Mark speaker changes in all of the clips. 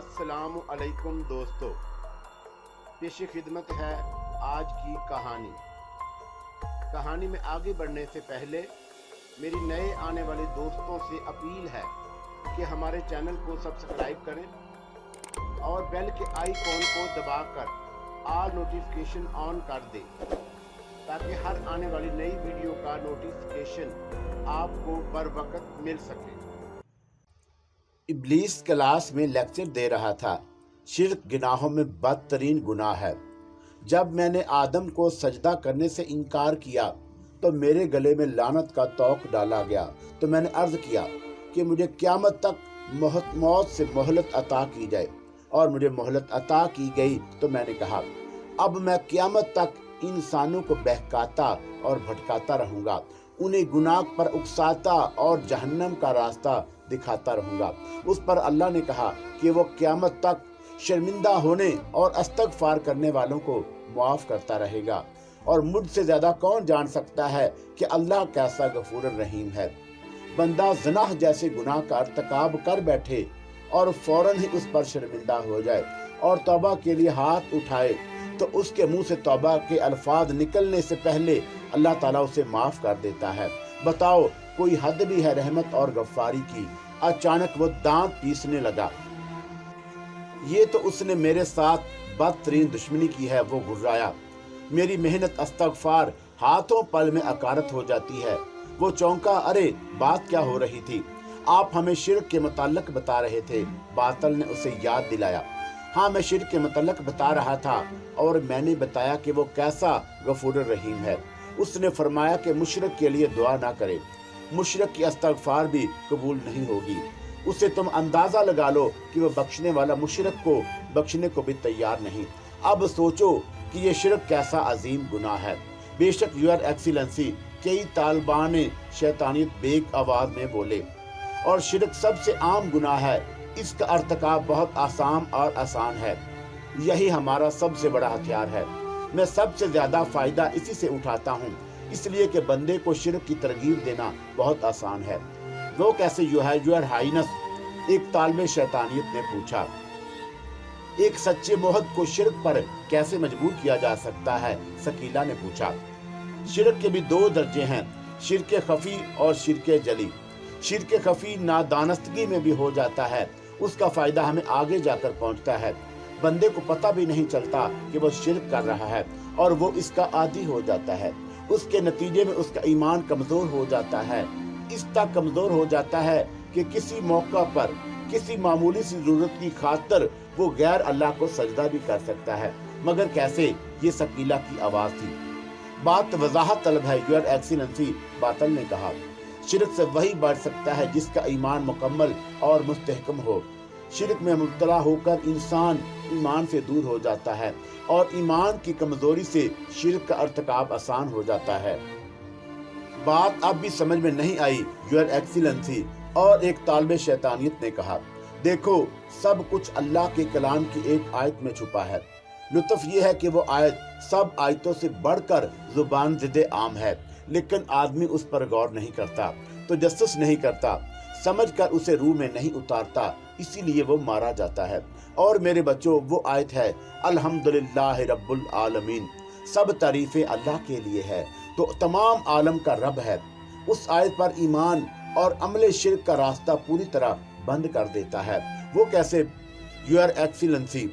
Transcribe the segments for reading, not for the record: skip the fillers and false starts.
Speaker 1: अस्सलाम अलैकुम दोस्तों, पेश खिदमत है आज की कहानी में आगे बढ़ने से पहले मेरी नए आने वाले दोस्तों से अपील है कि हमारे चैनल को सब्सक्राइब करें और बेल के आइकॉन को दबाकर ऑल नोटिफिकेशन ऑन कर दें ताकि हर आने वाली नई वीडियो का नोटिफिकेशन आपको बर वक्त मिल सके। इब्लीस क्लास में लेक्चर दे रहा था। शिर्क गुनाहों में बदतरीन गुनाह है। जब मैंने आदम को सजदा करने से इनकार किया तो मेरे गले में लानत का तोक डाला गया। तो मैंने अर्ज किया कि मुझे क़यामत तक मौत से मोहलत अता की जाए, और मुझे मोहलत अता की गई। तो मैंने कहा, अब मैं क़यामत तक इंसानों को बहकाता और भटकाता रहूंगा, उन्हें गुनाह पर उकसाता और जहन्नम का रास्ता दिखाता रहूंगा। उस पर अल्लाह ने कहा कि वो क़यामत तक शर्मिंदा होने और इस्तग़फ़ार करने वालों को मुआफ़ करता रहेगा। और मुझसे ज़्यादा कौन जान सकता है कि अल्लाह कैसा गफूर रहीम है। बंदा ज़िनाह जैसे गुनाह का अर्तकाब कर बैठे और फौरन ही उस पर शर्मिंदा हो जाए और तौबा के लिए हाथ उठाए तो उसके मुंह से तौबा के अल्फाज निकलने से पहले अल्लाह ताला उसे माफ़ कर देता है। बताओ, कोई हद भी है रहमत और गफ्फारी की। अचानक वो दांत पीसने लगा। ये तो उसने मेरे साथ बदतरीन दुश्मनी की है, वो गुर्राया। मेरी मेहनत इस्तग़फ़ार हाथों पल में अकारत हो जाती है। वो चौंका, अरे बात क्या हो रही थी? आप हमें शिर्क के मुताल्लिक़ बता रहे थे। बातिल ने उसे याद दिलाया। हाँ, मैं शिर्क के मुताल्लिक़ बता रहा था और मैंने बताया कि वो कैसा गफूर रहीम है। उसने फरमाया कि मुशरिक के लिए दुआ ना करे, मुशरिक की इस्तग़फ़ार भी कबूल नहीं होगी। उसे तुम अंदाज़ा लगा लो कि वह बख्शने वाला मुशरिक को बख्शने को भी तैयार नहीं। अब सोचो कि ये शिर्क कैसा अजीम गुनाह है। बेशक योर एक्सीलेंसी, कई तालिबान शैतानियत बेक आवाज़ में बोले, और शिर्क सबसे आम गुनाह है। इसका अर्तकाब बहुत आसान और आसान है। यही हमारा सबसे बड़ा हथियार है। मैं सबसे ज़्यादा फ़ायदा इसी से उठाता हूँ, इसलिए कि बंदे को शिर्क की तरगीब देना बहुत आसान है। वो कैसे योर हाइनस, एक तालिब शैतानियत ने पूछा। एक सच्चे मोहद को शिर्क पर कैसे मजबूर किया जा सकता है? सकीला ने पूछा। शिर्क के भी दो दर्जे हैं, शिर्क खफी और शिर्क जली। शिर्क खफी नादानस्तगी में भी हो जाता है, उसका फायदा हमें आगे जाकर पहुंचता है। बंदे को पता भी नहीं चलता कि वो शिर्क कर रहा है और वो इसका आदी हो जाता है। उसके नतीजे में उसका ईमान कमजोर हो जाता है। इस तक कमजोर हो जाता है कि किसी मौका पर किसी मामूली सी जरूरत की खातिर वो गैर अल्लाह को सजदा भी कर सकता है। मगर कैसे? ये सकीला की आवाज थी। बात वजाहत तलब है योर एक्सीलेंसी, बातिल ने कहा। शिर्क से वही बढ़ सकता है जिसका ईमान मुकम्मल और मुस्तहकम हो। शिर्क में मुब्तला होकर इंसान ईमान से दूर हो जाता है और ईमान की कमजोरी से शिर्क का अर्तकाब आसान हो जाता है। बात अब भी समझ में नहीं आई योर एक्सीलेंसी, और एक तालिब शैतानियत ने कहा, देखो, सब कुछ अल्लाह के कलाम की एक आयत में छुपा है। लुत्फ ये है कि वो आयत सब आयतों से बढ़कर जुबान ज़िदे आम है, लेकिन आदमी उस पर गौर नहीं करता, तो तजस्सुस नहीं करता, समझकर उसे रूह में नहीं उतारता, इसीलिए वो मारा जाता है। और मेरे बच्चों, वो आयत है, अल्हम्दुलिल्लाह रब्बुल आलमीन, सब तारीफें अल्लाह के लिए है, तो तमाम आलम का रब है। उस आयत पर ईमान और अमले शिर्क का रास्ता पूरी तरह बंद कर देता है। वो कैसे? योर एक्सीलेंसी,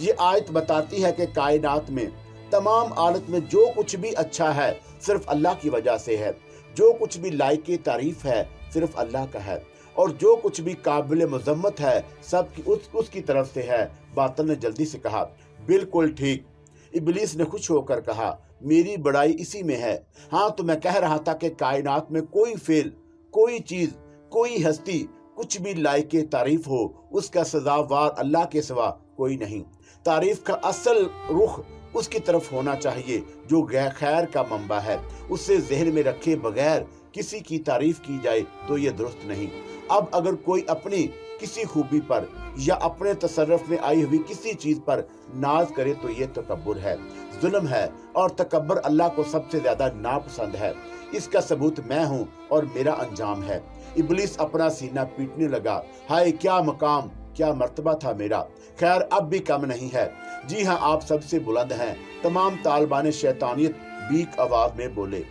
Speaker 1: ये आयत बताती है कि कायनात में तमाम आलत में जो कुछ भी अच्छा है सिर्फ अल्लाह की वजह से है, जो कुछ भी लायक तारीफ है सिर्फ अल्लाह का है, और जो कुछ भी काबिल मज़म्मत है सब की उसकी तरफ से है। बातिल ने जल्दी से कहा, बिल्कुल ठीक। इब्लीस ने खुश होकर कहा, मेरी बड़ाई इसी में है। हाँ, तो मैं कह रहा था कि कायनात में कोई फेल, कोई चीज़, कोई हस्ती, कुछ भी लायक तारीफ हो, उसका सजावार अल्लाह के सिवा कोई नहीं। तारीफ का असल रुख उसकी तरफ होना चाहिए जो खैर का मंबा है। उससे जहन में रखे बगैर किसी की तारीफ की जाए तो ये दुरुस्त नहीं। अब अगर कोई अपनी किसी खूबी पर या अपने तसर्रुफ में आई हुई किसी चीज पर नाज करे तो ये तकब्बुर है, जुल्म है, और तकब्बुर अल्लाह को सबसे ज्यादा नापसंद है। इसका सबूत मैं हूँ और मेरा अंजाम है। इब्लीस अपना सीना पीटने लगा। हाय क्या मकाम, کیا مرتبہ تھا میرا، خیر اب بھی کم نہیں ہے۔ جی ہاں آپ سب سے بلند ہیں، تمام طالبان شیطانیت بیک آواز میں بولے۔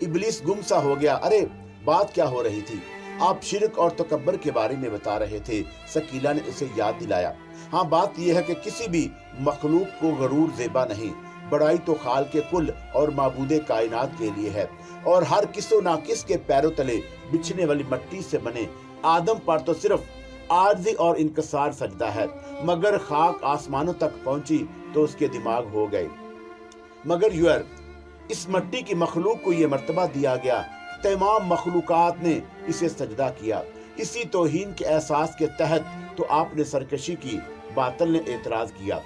Speaker 1: ابلیس گم سا ہو گیا۔ ارے بات کیا ہو رہی تھی؟ آپ شرک اور تکبر کے بارے میں بتا رہے تھے، ثقیلہ نے اسے یاد دلایا۔ ہاں بات یہ ہے کہ کسی بھی مخلوق کو غرور زیبا نہیں، بڑائی تو خالق کل اور معبود کائنات کے لیے ہے، اور ہر کس و ناقص کے پیروں تلے بچھنے والی مٹی سے بنے آدم پر تو صرف عاجزی اور انکسار سجدہ ہے، مگر خاک آسمانوں تک پہنچی تو اس کے دماغ ہو گئے۔ مگر یور اس مٹی کی مخلوق کو یہ مرتبہ دیا گیا، تمام مخلوقات نے اسے سجدہ کیا۔ اسی توہین کے احساس کے تحت تو آپ نے سرکشی کی، باطل نے اعتراض کیا۔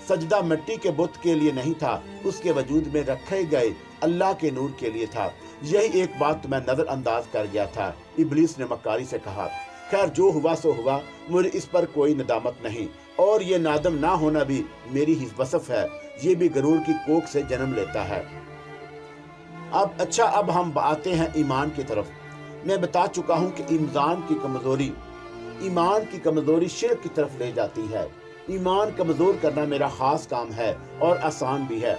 Speaker 1: سجدہ مٹی کے بت کے لیے نہیں تھا، اس کے وجود میں رکھے گئے اللہ کے نور کے لیے تھا۔ یہی ایک بات میں نظر انداز کر گیا تھا، ابلیس نے مکاری سے کہا۔ خیر جو ہوا سو ہوا، مجھے اس پر کوئی ندامت نہیں، اور یہ نادم نہ ہونا بھی میری ہی وصف ہے، یہ بھی غرور کی کوکھ سے جنم لیتا ہے۔ اب ہم آتے ہیں ایمان کی طرف۔ میں بتا چکا ہوں کہ ایمان کی کمزوری شرک کی طرف لے جاتی ہے۔ ایمان کمزور کرنا میرا خاص کام ہے اور آسان بھی ہے۔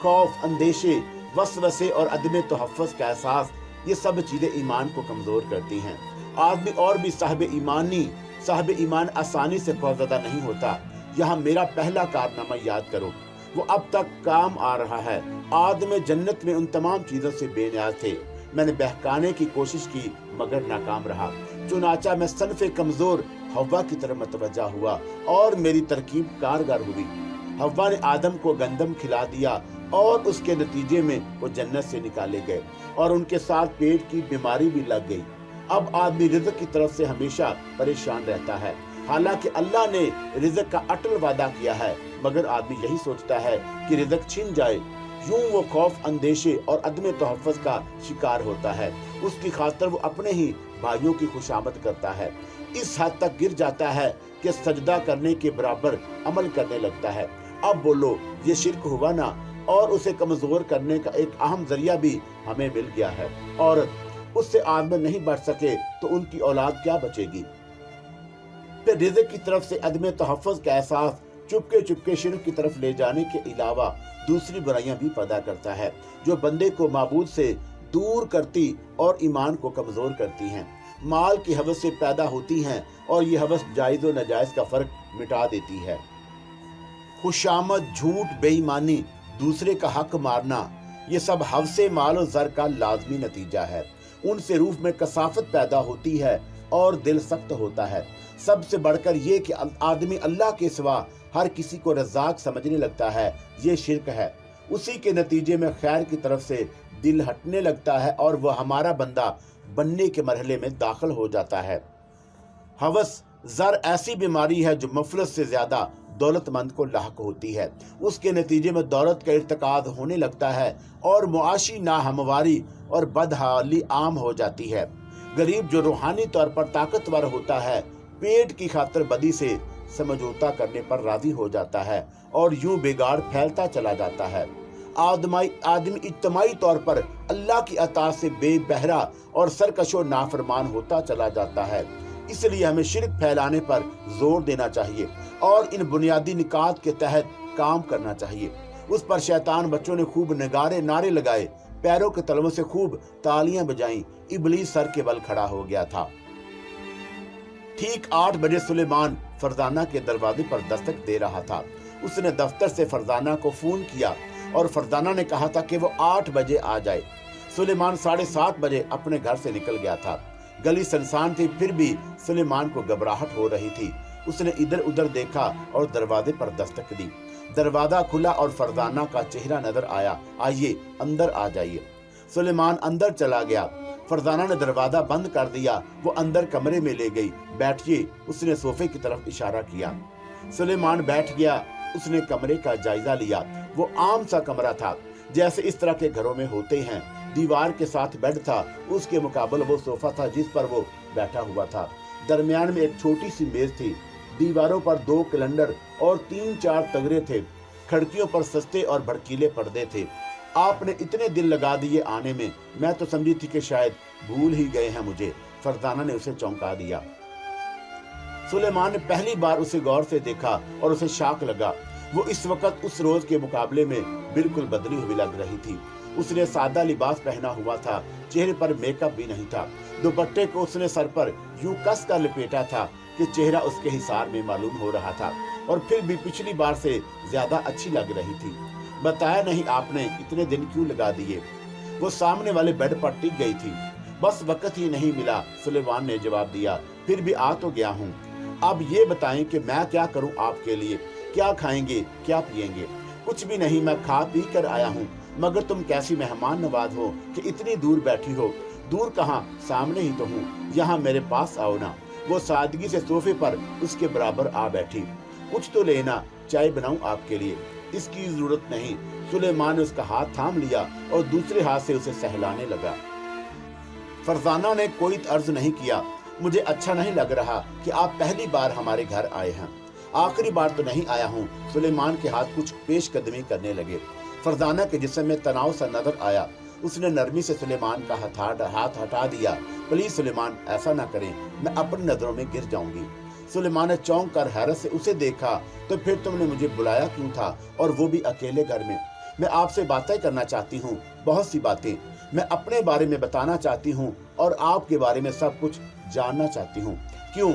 Speaker 1: خوف، اندیشے، وسوسے اور عدم تحفظ کا احساس، یہ سب چیزیں ایمان کو کمزور کرتی ہیں۔ آدمی اور بھی صاحب ایمان آسانی سے خوفزدہ نہیں ہوتا۔ یہاں میرا پہلا کارنامہ یاد کرو، وہ اب تک کام آ رہا ہے۔ آدم جنت میں ان تمام چیزوں سے بے نیاز تھے۔ میں نے بہکانے کی کوشش کی مگر ناکام رہا، چنانچہ میں صنف کمزور حوا کی طرف متوجہ ہوا اور میری ترکیب کارگر ہوئی۔ حوا نے آدم کو گندم کھلا دیا اور اس کے نتیجے میں وہ جنت سے نکالے گئے اور ان کے ساتھ پیٹ کی بیماری بھی لگ گئی۔ اب آدمی رزق کی طرف سے ہمیشہ پریشان رہتا ہے، حالانکہ اللہ نے رزق کا اٹل وعدہ کیا ہے، مگر آدمی یہی سوچتا ہے کہ رزق چھن جائے۔ یوں وہ خوف، اندیشے اور عدم تحفظ کا شکار ہوتا ہے۔ اس کی خاطر وہ اپنے ہی بھائیوں کی خوشامد کرتا ہے، اس حد تک گر جاتا ہے کہ سجدہ کرنے کے برابر عمل کرنے لگتا ہے۔ اب بولو، یہ شرک ہوا نا؟ اور اسے کمزور کرنے کا ایک اہم ذریعہ بھی ہمیں مل گیا ہے، اور اس سے آدمی نہیں بڑھ سکے تو ان کی اولاد کیا بچے گی؟ پھر رزق کی طرف سے عدم تحفظ کا احساس چپکے شرک کی طرف لے جانے کے علاوہ دوسری برائیاں بھی پیدا کرتا ہے، جو بندے کو معبود سے دور کرتی اور ایمان کو کمزور کرتی ہیں۔ مال کی ہوس سے پیدا ہوتی ہیں اور یہ ہوس جائز و ناجائز کا فرق مٹا دیتی ہے۔ خوشامد، جھوٹ، بے ایمانی، دوسرے کا حق مارنا، یہ سب ہوس مال و زر کا لازمی نتیجہ ہے۔ ان سے روح میں کثافت پیدا ہوتی ہے اور دل سخت ہوتا ہے۔ سب سے بڑھ کر یہ کہ آدمی اللہ کے سوا ہر کسی کو رزاق سمجھنے لگتا ہے، یہ شرک ہے۔ اسی کے نتیجے میں خیر کی طرف سے دل ہٹنے لگتا ہے اور وہ ہمارا بندہ بننے کے مرحلے میں داخل ہو جاتا ہے۔ ہوس زر ایسی بیماری ہے جو مفلس سے زیادہ دولت مند کو لاحق ہوتی ہے۔ اس کے نتیجے میں دولت کا ارتکاز ہونے لگتا ہے اور معاشی ناہمواری اور بدحالی عام ہو جاتی ہے۔ غریب جو روحانی طور پر طاقتور ہوتا ہے، پیٹ کی خاطر بدی سے سمجھوتا کرنے پر راضی ہو جاتا ہے اور یوں بگاڑ پھیلتا چلا جاتا ہے۔ آدمی اجتماعی طور پر اللہ کی اطاعت سے بے بہرا اور سرکش و نافرمان ہوتا چلا جاتا ہے۔ اس لیے ہمیں شرک پھیلانے پر زور دینا چاہیے اور ان بنیادی نکات کے تحت کام کرنا چاہیے۔ اس پر شیطان بچوں نے خوب نعرے لگائے، پیروں کے تلووں سے خوب تالیاں بجائیں۔ ابلیس سر کے بل کھڑا ہو گیا تھا۔ ٹھیک 8 بجے سلیمان فرزانہ کے دروازے پر دستک دے رہا تھا۔ اس نے دفتر سے فرزانہ کو فون کیا اور فرزانہ نے کہا تھا کہ وہ 8 بجے آ جائے۔ سلیمان 7:30 بجے اپنے گھر سے نکل گیا تھا۔ گلی سنسان تھی، پھر بھی سلیمان کو گھبراہٹ ہو رہی تھی۔ اس نے ادھر ادھر دیکھا اور دروازے پر دستک دی۔ دروازہ کھلا اور فرزانہ کا چہرہ نظر آیا۔ آئیے، اندر آ جائیے۔ سلیمان اندر چلا گیا۔ فرزانہ نے دروازہ بند کر دیا۔ وہ اندر کمرے میں لے گئی۔ بیٹھیے، اس نے صوفے کی طرف اشارہ کیا۔ سلیمان بیٹھ گیا۔ اس نے کمرے کا جائزہ لیا۔ وہ عام سا کمرہ تھا جیسے اس طرح کے گھروں میں ہوتے ہیں۔ دیوار کے ساتھ بیڈ تھا، اس کے مقابل وہ صوفہ تھا جس پر وہ بیٹھا ہوا تھا۔ درمیان میں ایک چھوٹی سی میز تھی۔ دیواروں پر 2 کیلنڈر اور 3-4 تغرے تھے۔ کھڑکیوں پر سستے اور بھڑکیلے پردے تھے۔ آپ نے اتنے دل لگا دیے آنے میں، میں تو سمجھی تھی کہ شاید بھول ہی گئے ہیں مجھے۔ فرزانہ نے اسے چونکا دیا۔ सुलेमान ने पहली बार उसे गौर से देखा और उसे शॉक लगा। वो इस वक्त उस रोज के मुकाबले में बिल्कुल बदली हुई लग रही थी। उसने सादा लिबास पहना हुआ था, चेहरे पर मेकअप भी नहीं था। दुपट्टे को उसने सर पर यूं कस कर लपेटा था कि चेहरा उसके हिसार में मालूम हो रहा था, और फिर भी पिछली बार से ज्यादा अच्छी लग रही थी। बताया नहीं आपने इतने दिन क्यों लगा दिए? वो सामने वाले बेड पर टिक गई थी। बस वक्त ही नहीं मिला, सुलेमान ने जवाब दिया। फिर भी आ तो गया हूँ। अब ये बताएं कि मैं क्या करूँ आपके लिए? क्या खाएंगे, क्या पिएंगे? कुछ भी नहीं, मैं खा पी कर आया हूँ। मगर तुम कैसी मेहमान नवाज हो कि इतनी दूर बैठी हो। दूर कहाँ, सामने ही तो हूँ, यहाँ मेरे पास आओ ना। वो सादगी से सोफे पर उसके बराबर आ बैठी। कुछ तो लेना, चाय बनाऊं आपके लिए? इसकी जरूरत नहीं। सुलेमान ने उसका हाथ थाम लिया और दूसरे हाथ से उसे सहलाने लगा। फरजाना ने कोई अर्ज नहीं किया। मुझे अच्छा नहीं लग रहा कि आप पहली बार हमारे घर आए हैं। आखिरी बार तो नहीं आया हूँ। सुलेमान के हाथ कुछ पेशकदमी करने लगे। फरजाना के जिस्म में तनाव सा नजर आया। उसने नरमी से सुलेमान का हाथ हटा दिया। प्लीज सुलेमान, ऐसा ना करें, मैं अपनी नजरों में गिर जाऊंगी। सुलेमान ने चौंक कर हैरत से उसे देखा। तो फिर तुमने मुझे बुलाया क्यों था, और वो भी अकेले घर में? मैं आपसे बातें करना चाहती हूँ, बहुत सी बातें। मैं अपने बारे में बताना चाहती हूँ और आपके बारे में सब कुछ जानना चाहती हूँ। क्यों?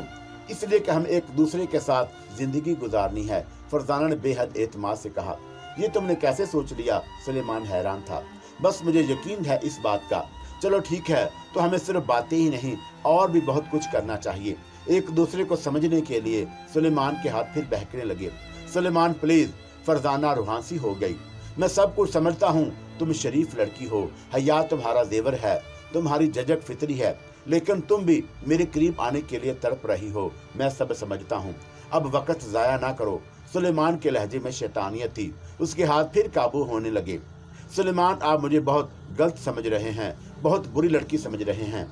Speaker 1: इसलिए कि हम एक दूसरे के साथ जिंदगी गुजारनी है। फरजाना ने बेहद एतमाद से कहा। ये तुमने कैसे सोच लिया? सुलेमान हैरान था। बस मुझे यकीन है इस बात का। चलो ठीक है, तो हमें सिर्फ बातें ही नहीं और भी बहुत कुछ करना चाहिए एक दूसरे को समझने के लिए। सुलेमान के हाथ फिर बहकने लगे। सुलेमान प्लीज। फरजाना रुहासी हो गई। मैं सब कुछ समझता हूँ, तुम शरीफ लड़की हो, हया तुम्हारा जेवर है, तुम्हारी झिझक फितरी है, लेकिन तुम भी मेरे करीब आने के लिए तड़प रही हो। मैं सब समझता हूँ, अब वक्त जाया ना करो। सुलेमान के लहजे में शैतानियत थी। उसके हाथ फिर काबू होने लगे। सुलेमान, आप मुझे बहुत गलत समझ रहे हैं, बहुत बुरी लड़की समझ रहे हैं।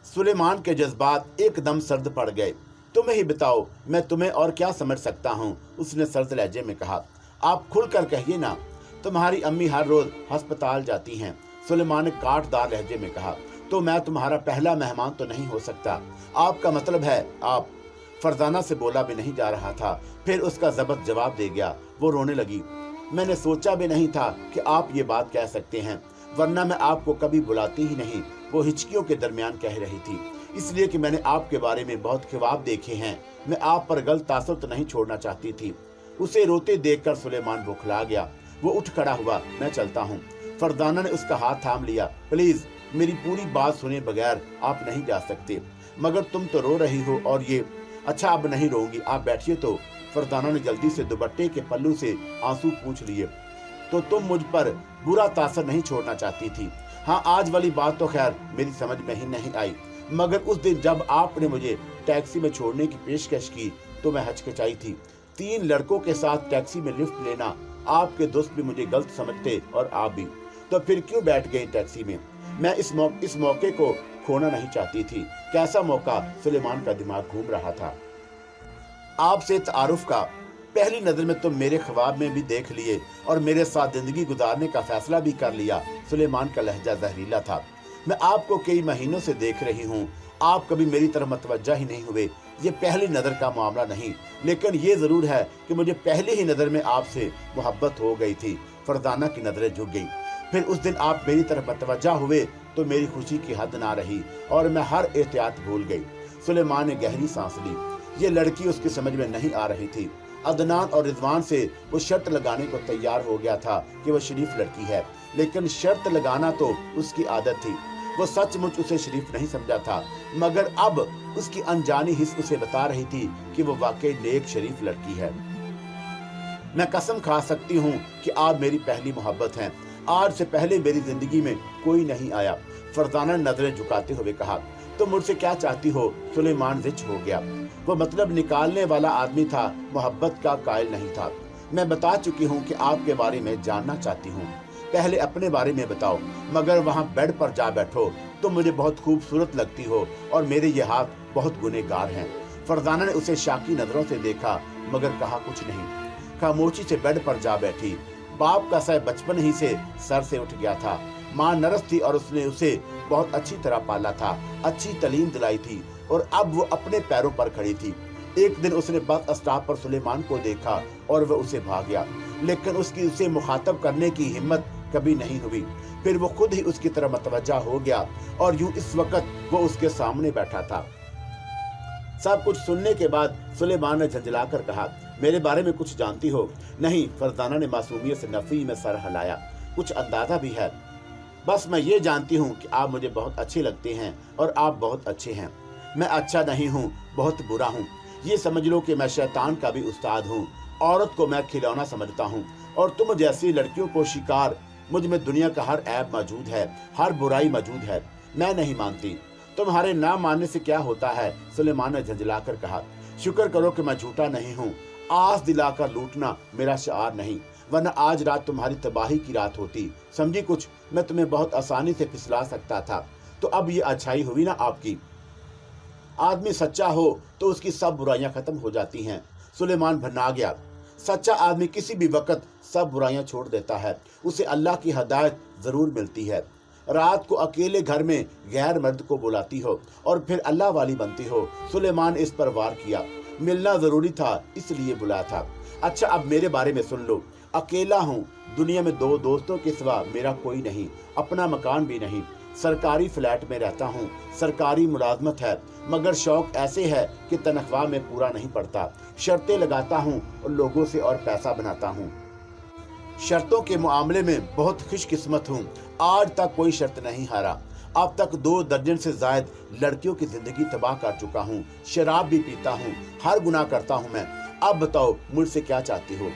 Speaker 1: सुलेमान के जज्बात एकदम सर्द पड़ गए। तुम्हें ही बताओ, मैं तुम्हें और क्या समझ सकता हूँ? उसने सर्द लहजे में कहा। आप खुलकर कहिए ना। तुम्हारी अम्मी हर रोज अस्पताल जाती हैं। सुलेमान ने काटदार लहजे में कहा। तो मैं तुम्हारा पहला मेहमान तो नहीं हो सकता? आपका मतलब है आप? फरजाना से बोला भी नहीं जा रहा था। फिर उसका जबत जवाब दे गया। वो रोने लगी। मैंने सोचा भी नहीं था कि आप ये बात कह सकते हैं, वरना मैं आपको कभी बुलाती ही नहीं। वो हिचकियों के दरमियान कह रही थी। इसलिए कि मैंने आपके बारे में बहुत ख्वाब देखे हैं। मैं आप पर गलत तासुर तो नहीं छोड़ना चाहती थी। उसे रोते देखकर सुलेमान बौखला गया। वो उठ खड़ा हुआ। मैं चलता हूँ। फरजाना ने उसका हाथ थाम लिया। प्लीज, मेरी पूरी बात सुने बगैर आप नहीं जा सकते। मगर तुम तो रो रही हो और ये। अच्छा, अब नहीं रोऊंगी, आप बैठिए तो। फरजाना ने जल्दी से दुपट्टे के पल्लू से आंसू पूछ लिए। तो तुम मुझ पर बुरा तासर नहीं छोड़ना चाहती थी? हाँ, आज वाली बात तो खैर मेरी समझ में ही नहीं आई, मगर उस दिन जब आपने मुझे टैक्सी में छोड़ने की पेशकश की तो मैं हचकिचाई थी। 3 लड़कों के साथ टैक्सी में लिफ्ट लेना, आपके दोस्त भी मुझे गलत समझते और आप भी। तो फिर क्यों बैठ गए टैक्सी में? मैं इस मौके को खोना नहीं चाहती थी। कैसा मौका? सुलेमान का दिमाग घूम रहा था। आपसे तारुफ का। पहली नजर में तो मेरे ख्वाब में भी देख लिए और मेरे साथ जिंदगी गुजारने का फैसला भी कर लिया। सुलेमान का लहजा जहरीला था। मैं आपको कई महीनों से देख रही हूँ, आप कभी मेरी तरफ मतवज्जा ही नहीं हुए। ये पहली नजर का मामला नहीं, लेकिन ये जरूर है कि मुझे पहली ही नजर में आपसे मोहब्बत हो गई थी। फरजाना की नजरें झुक गई। फिर उस दिन आप मेरी तरफ मतवज्जा हुए तो मेरी खुशी की हद ना रही और मैं हर एहतियात भूल गई। सुलेमान ने गहरी सांस ली। ये लड़की उसकी समझ में नहीं आ रही थी। अदनान और रिजवान से वो शर्त लगाने को तैयार हो गया था कि वो शरीफ लड़की है, लेकिन शर्त लगाना तो उसकी आदत थी। वो सचमुच उसे शरीफ नहीं समझा था, मगर अब उसकी अनजानी हिस्स उसे बता रही थी कि वो वाकई नेक शरीफ लड़की है। मैं कसम खा सकती हूँ कि आप मेरी पहली मोहब्बत हैं। आज से पहले मेरी जिंदगी में कोई नहीं आया। फरजाना ने नजरें झुकाते हुए कहा। तो मुझसे क्या चाहती हो? सुलेमान जिच हो गया। वो मतलब निकालने वाला आदमी था, मोहब्बत का कायल नहीं था। मैं बता चुकी हूँ कि आपके बारे में जानना चाहती हूँ। पहले अपने बारे में बताओ। मगर वहाँ बेड पर जा बैठो। तुम मुझे बहुत खूबसूरत लगती हो और मेरे ये हाथ बहुत गुनहगार हैं। फरजाना ने उसे शाकी नजरों से देखा, मगर कहा कुछ नहीं। खामोशी से बेड पर जा बैठी। बाप का सह बचपन ही से सर से उठ गया था। माँ नर्स थी और उसने उसे बहुत अच्छी तरह पाला था, अच्छी तालीम दिलाई थी। और अब वो अपने पैरों पर खड़ी थी। एक दिन उसने बस स्टॉप पर सुलेमान को देखा और वह उसे भाग गया, लेकिन उसकी उसे मुखातब करने की हिम्मत कभी नहीं हुई। फिर वो खुद ही उसकी तरफ मतवज्जा हो गया और यूं इस वक्त वो उसके सामने बैठा था। सब कुछ सुनने के बाद सुलेमान ने झंझलाकर कहा, मेरे बारे में कुछ जानती हो? नहीं, फरजाना ने मासूमियत से नफी में सर हिलाया। कुछ अंदाजा भी है? बस मैं ये जानती हूँ कि आप मुझे बहुत अच्छे लगते हैं और आप बहुत अच्छे हैं। मैं अच्छा नहीं हूँ, बहुत बुरा हूँ। ये समझ लो कि मैं शैतान का भी उस्ताद हूँ। औरत को मैं खिलौना समझता हूँ और तुम जैसी लड़कियों को शिकार। मुझ में दुनिया का हर ऐब मौजूद है, हर बुराई मौजूद है। मैं नहीं मानती। तुम्हारे ना मानने से क्या होता है? सुलेमान ने झंझलाकर कहा। शुक्र करो कि मैं झूठा नहीं हूँ। आस दिलाकर लूटना मेरा शिआर नहीं, वरना आज रात तुम्हारी तबाही की रात होती। समझी कुछ? मैं तुम्हें बहुत आसानी से फिसला सकता था। तो अब ये अच्छाई हुई ना आपकी। आदमी सच्चा हो तो उसकी सब बुराइयां खत्म हो जाती हैं। सुलेमान भरना गया। सच्चा आदमी किसी भी वक्त सब बुराइयां छोड़ देता है। उसे अल्लाह की हिदायत जरूर मिलती है। रात को अकेले घर में गैर मर्द को बुलाती हो और फिर अल्लाह वाली बनती हो। सुलेमान इस पर वार किया। मिलना जरूरी था, इसलिए बुलाया था। अच्छा, अब मेरे बारे में सुन लो। अकेला हूँ, दुनिया में 2 दोस्तों के सिवा मेरा कोई नहीं, अपना मकान भी नहीं। सरकारी फ्लैट में रहता हूँ, सरकारी मुलाजमत है, मगर शौक ऐसे है कि तनख्वाह में पूरा नहीं पड़ता। शर्तें लगाता हूँ और लोगों से और पैसा बनाता हूँ। शर्तों के मामले में बहुत खुशकिस्मत हूँ। आज तक कोई शर्त नहीं हारा। अब तक 2 दर्जन से ज्यादा लड़कियों की जिंदगी तबाह कर चुका हूँ। शराब भी पीता हूँ, हर गुनाह करता हूँ मैं। अब बताओ मुझसे क्या चाहती हो?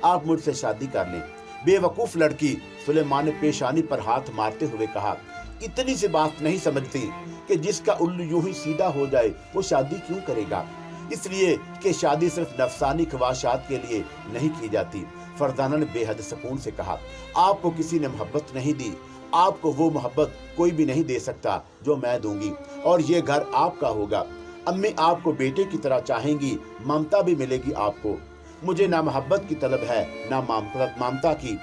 Speaker 1: आप मुझसे शादी कर लें। बेवकूफ लड़की, सुलेमान ने पेशानी पर हाथ मारते हुए कहा। इतनी सी बात नहीं समझती कि जिसका उल्लू यूं ही सीधा हो जाए वो शादी क्यों करेगा? इसलिए कि शादी सिर्फ नफसानी ख्वाहिशात के लिए नहीं की जाती। फरजाना ने बेहद सुकून से कहा। आपको किसी ने मोहब्बत नहीं दी। आपको वो मोहब्बत कोई भी नहीं दे सकता जो मैं दूंगी, और ये घर आपका होगा। अम्मी आपको बेटे की तरह चाहेंगी, ममता भी मिलेगी आपको। मुझे ना मोहब्बत की तलब है, ना ममता की।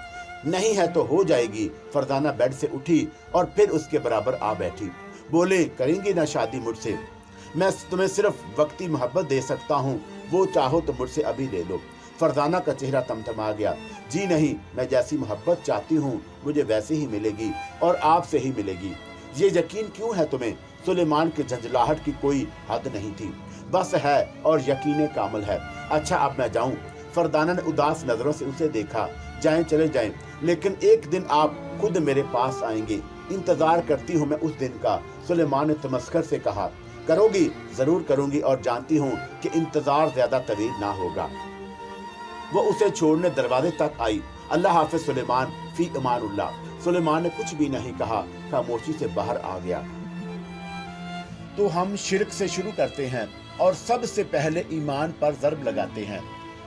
Speaker 1: नहीं है तो हो जाएगी। फरजाना बेड से उठी और फिर उसके बराबर आ बैठी। बोले, करेंगी ना शादी मुझसे? मैं तुम्हें सिर्फ वक्ती मोहब्बत दे सकता हूँ, वो चाहो तो मुझसे अभी ले लो। फरजाना का चेहरा तमतमा गया। जी नहीं, मैं जैसी मोहब्बत चाहती हूँ मुझे वैसे ही मिलेगी और आपसे ही मिलेगी। ये यकीन क्यों है तुम्हें? सुलेमान के झंझलाहट की कोई हद नहीं थी। बस है और यकीन कामिल है। अच्छा, अब मैं जाऊं? फरजाना ने उदास नजरों से उसे देखा। जाएं, चले जाएं, लेकिन एक दिन आप खुद मेरे पास आएंगे। इंतजार करती हूँ मैं उस दिन का। सुलेमान ने तमस्कर से कहा। करोगी? जरूर करूंगी, और जानती हूँ कि इंतजार ज्यादा तवील ना होगा। वो उसे छोड़ने दरवाजे तक आई। अल्लाह हाफिज सुलेमान, फी अमानुल्लाह। सुलेमान ने कुछ भी नहीं कहा, खामोशी से बाहर आ गया। तो हम शिरक से शुरू करते हैं और सबसे पहले ईमान पर ज़र्ब लगाते हैं।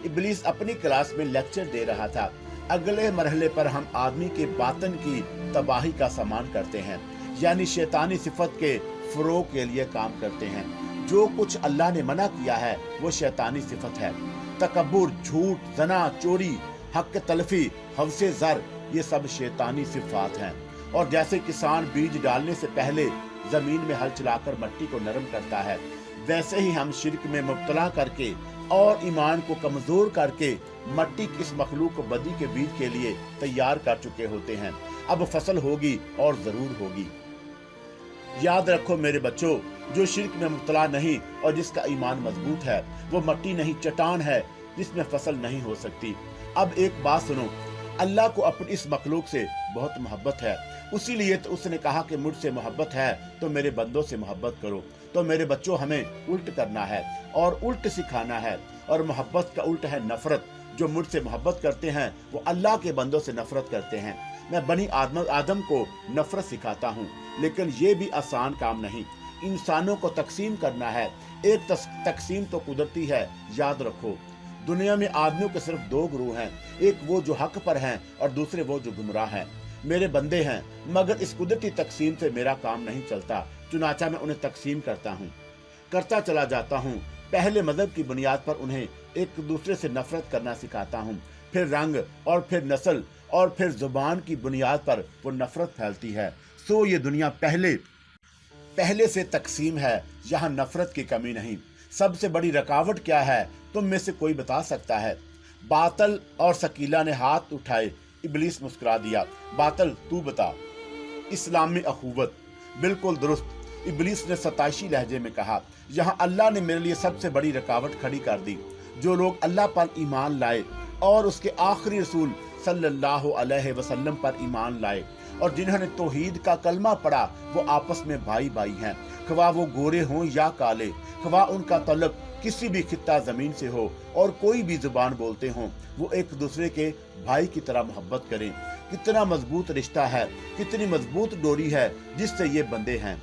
Speaker 1: इब्लीस अपनी क्लास में लेक्चर दे रहा था। अगले मरहले पर हम आदमी के बातन की तबाही का सामान करते हैं, यानी शैतानी सिफत के फरोग के लिए काम करते हैं। जो कुछ अल्लाह ने मना किया है वो शैतानी सिफत है। तकब्बुर, झूठ, जना, चोरी, हक तलफी, हवसे ज़र, ये सब शैतानी सिफात हैं। और जैसे किसान बीज डालने से पहले जमीन में हल चलाकर मिट्टी को नरम करता है, वैसे ही हम शिरक में मुब्तला करके और ईमान को कमजोर करके मिट्टी किस मखलूक बदी के बीज के लिए तैयार कर चुके होते हैं। अब फसल होगी और जरूर होगी। याद रखो मेरे बच्चों, जो शिरक में मुब्तला नहीं और जिसका ईमान मजबूत है वो मिट्टी नहीं, चट्टान है जिसमें फसल नहीं हो सकती। अब एक बात सुनो, अल्लाह को अपनी इस मखलूक से बहुत मोहब्बत है, उसीलिए तो उसने कहा कि मुझसे मोहब्बत है तो मेरे बंदों से मोहब्बत करो। तो मेरे बच्चों, हमें उल्ट करना है और उल्ट सिखाना है, और मोहब्बत का उल्ट है नफरत। जो मुझसे मोहब्बत करते हैं वो अल्लाह के बंदों से नफरत करते हैं। मैं बनी आदम को नफरत सिखाता हूँ, लेकिन ये भी आसान काम नहीं। इंसानों को तकसीम करना है। एक तकसीम तो कुदरती है। याद रखो, दुनिया में आदमियों के सिर्फ 2 गुरूह हैं, एक वो जो हक पर हैं और दूसरे वो जो गुमराह हैं। मेरे बंदे हैं, मगर इस कुदरती तकसीम से मेरा काम नहीं चलता। चुनाचा मैं उन्हें तकसीम करता चला जाता हूँ। पहले मजहब की बुनियाद पर उन्हें एक दूसरे से नफरत करना सिखाता हूँ, फिर रंग और फिर नस्ल और फिर जुबान की बुनियाद पर वो नफरत फैलती है। सो ये दुनिया पहले पहले से तकसीम है, यहाँ नफरत की कमी नहीं। सबसे बड़ी रुकावट क्या है, तुम में से कोई बता सकता है? बातल और शकीला ने हाथ उठाए। इबलीस मुस्कुरा दिया। बातल, तू बता। इस्लाम में अखुवत। बिल्कुल दुरुस्त। इबलीस ने सताइशी लहजे में कहा, यहाँ अल्लाह ने मेरे लिए सबसे बड़ी रुकावट खड़ी कर दी। जो लोग अल्लाह पर ईमान लाए और उसके आखिरी रसूल सल्लल्लाहु अलैहि वसल्लम पर ईमान लाए और जिन्होंने तौहीद का कलमा पढ़ा, वो आपस में भाई भाई हैं। खवा वो गोरे हों या काले, खवा उनका तल्लुक किसी भी खित्ता जमीन से हो और कोई भी जुबान बोलते हों, वो एक दूसरे के भाई की तरह मोहब्बत करें। कितना मजबूत रिश्ता है, कितनी मजबूत डोरी है जिससे ये बंधे हैं।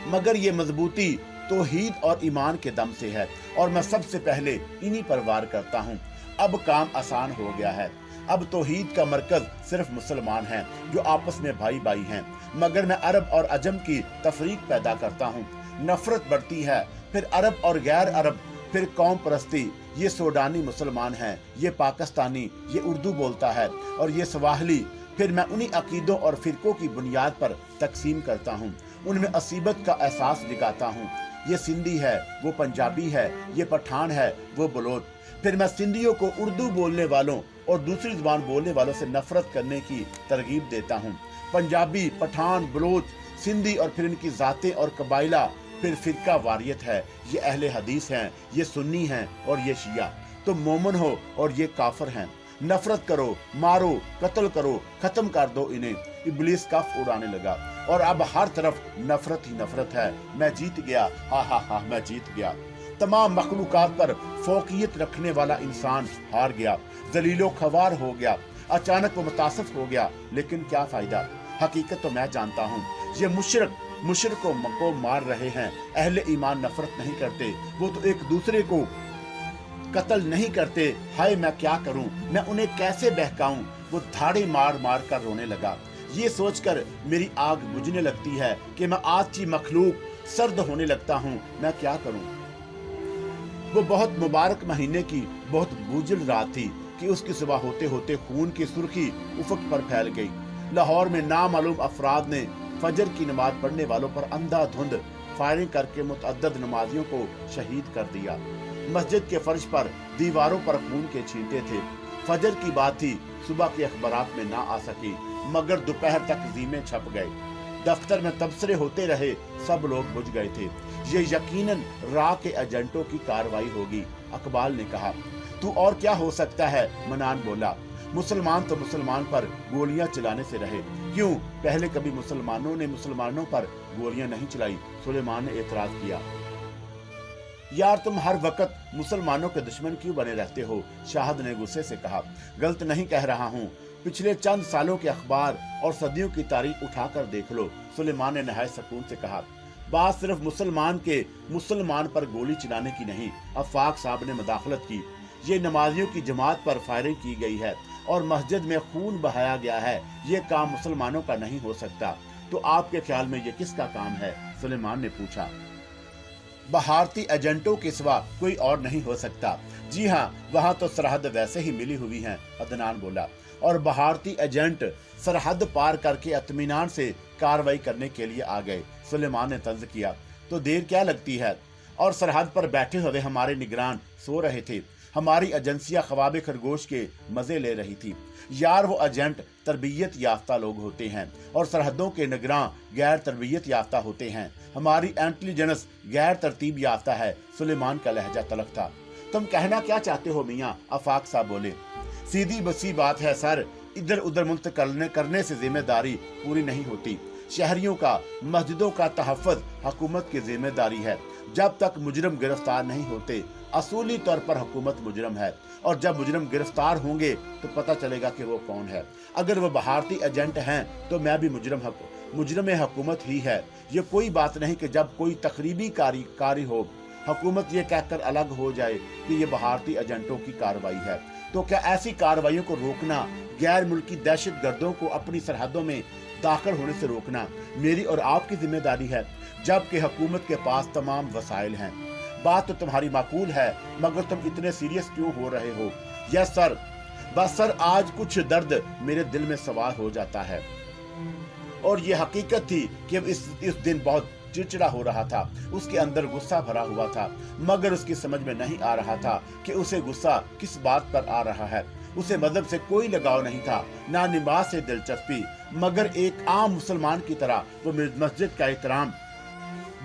Speaker 1: मगर ये मजबूती तौहीद और ईमान के दम से है और मैं सबसे पहले इन्हीं पर वार करता हूँ। अब काम आसान हो गया है। अब तौहीद का मरकज सिर्फ मुसलमान हैं जो आपस में भाई भाई हैं। मगर मैं अरब और अजम की तफरीक पैदा करता हूँ। नफरत बढ़ती है, फिर अरब और गैर अरब, फिर कौम परस्ती। ये सूडानी मुसलमान हैं, ये पाकिस्तानी, ये उर्दू बोलता है और ये सवाहली। फिर मैं उन्हीं अकीदों और फिरकों की बुनियाद पर तकसीम करता हूँ, उनमें असीबत का एहसास दिखाता हूँ। ये सिंधी है, वो पंजाबी है, ये पठान है, वो बलोच। फिर मैं सिंधियों को उर्दू बोलने वालों और दूसरी जुबान बोलने वालों से नफरत करने की तरगीब देता हूँ। पंजाबी, पठान, बलोच, सिंधी और फिर इनकी जातें और कबाइला, फिर फिरका वारियत है। ये अहले हदीस हैं, ये सुन्नी हैं और ये शिया। तुम मोमन हो और ये काफिर हैं। नफरत करो, मारो, कत्ल करो, खत्म कर दो इन्हें। इब्लीस कफ उड़ाने लगा और अब हर तरफ नफरत ही नफरत है। मैं जीत गया, हा हा हा, मैं जीत गया। तमाम मखलूकात पर फौकियत रखने वाला इंसान हार गया, जलीलो खवार हो गया। अचानक वो मुतासिफ हो गया, लेकिन क्या फायदा? हकीकत तो मैं जानता हूँ। ये मुशरिकों को मार रहे हैं। अहले ईमान नफरत नहीं करते, वो तो एक दूसरे को कत्ल नहीं करते। हाय मैं क्या करूं, मैं उन्हें कैसे बहकाऊं? वो धाड़े मार मार कर रोने लगा। ये सोचकर मेरी आग बुझने लगती है कि मैं आची मखलूक सर्द होने लगता हूं। मैं क्या करूं? वो बहुत मुबारक महीने की बहुत बूझल रात थी कि उसकी सुबह होते होते खून की सुर्खी उफक पर फैल गई। लाहौर में नामालूम अफराद ने फजर की नमाज पढ़ने वालों पर अंधाधुंध फायरिंग करके मुतअद्दिद नमाजियों को शहीद कर दिया। मस्जिद के फर्श पर, दीवारों पर खून के छींटे थे। फजर की बात थी, सुबह के अखबारात में ना आ सकी, मगर दोपहर तक ज़ीमें छप गए। दफ्तर में तबसरे होते रहे, सब लोग बुझ गए थे। ये यकीनन रा के एजेंटों की कार्रवाई होगी, अकबाल ने कहा। तू और क्या हो सकता है? मनान बोला। मुसलमान तो मुसलमान पर गोलियां चलाने से रहे। क्यों, पहले कभी मुसलमानों ने मुसलमानों पर गोलियां नहीं चलाई? सुलेमान ने एतराज किया। यार तुम हर वक्त मुसलमानों के दुश्मन क्यों बने रहते हो? शाहद ने गुस्से से कहा। गलत नहीं कह रहा हूँ, पिछले चंद सालों के अखबार और सदियों की तारीख उठाकर देख लो, सुलेमान ने नहायत सुकून से कहा। बात सिर्फ मुसलमान पर गोली चलाने की नहीं। अफाक साहब ने मदाखलत की। ये नमाजियों की जमात पर फायरिंग की गई है और मस्जिद में खून बहाया गया है। ये काम मुसलमानों का नहीं हो सकता। तो आपके ख्याल में ये किसका काम है? सुलेमान ने पूछा। भारतीय एजेंटों के सिवा कोई और नहीं हो सकता। जी हाँ, वहाँ तो सरहद वैसे ही मिली हुई है, अदनान बोला। और भारतीय एजेंट सरहद पार करके इत्मीनान से कार्रवाई करने के लिए आ गए, सुलेमान ने तंज किया। तो देर क्या लगती है? और सरहद पर बैठे हुए हमारे निगरान सो रहे थे। हमारी एजेंसियां ख्वाब खरगोश के मजे ले रही थी। यार वो एजेंट तरबियत याफ्ता लोग होते हैं और सरहदों के निगरान गैर तरबियत याफ्ता होते हैं। हमारी इंटेलिजेंस गैर तरतीब याफ्ता है। सुलेमान का लहजा तलख था। तुम कहना क्या चाहते हो मियाँ? आफाक साहब बोले। सीधी बसी बात है सर, इधर उधर मुंतकिल करने से जिम्मेदारी पूरी नहीं होती। शहरियों का, मस्जिदों का तहफ़्फ़ुज़ हुकूमत की जिम्मेदारी है। जब तक मुजरम गिरफ्तार नहीं होते, असूली तौर पर हुकूमत मुजरम है, और जब मुजरम गिरफ्तार होंगे तो पता चलेगा कि वो कौन है। अगर वो भारतीय एजेंट हैं तो मैं भी मुजरम हुकूमत ही है। ये कोई बात नहीं कि जब कोई तकरीबी कारी हो, हुकूमत ये कहकर अलग हो जाए कि ये भारतीय एजेंटों की कार्रवाई है। तो क्या ऐसी कार्रवाइयों को रोकना, गैर मुल्की दहशत गर्दों को अपनी सरहदों में दाखिल होने से रोकना मेरी और आपकी जिम्मेदारी है, जबकि हुकूमत के पास तमाम वसाइल हैं। बात तो तुम्हारी माकूल है, मगर तुम इतने सीरियस क्यों हो रहे हो? यस सर, बस सर आज कुछ दर्द मेरे दिल में सवार हो जाता है। और ये हकीकत थी कि इस दिन बहुत चिड़चिड़ा हो रहा था, उसके अंदर गुस्सा भरा हुआ था, मगर उसकी समझ में नहीं आ रहा था कि उसे गुस्सा किस बात पर आ रहा है। उसे मजहब से कोई लगाव नहीं था, ना नमाज से दिलचस्पी, मगर एक आम मुसलमान की तरह वो मस्जिद का एहतराम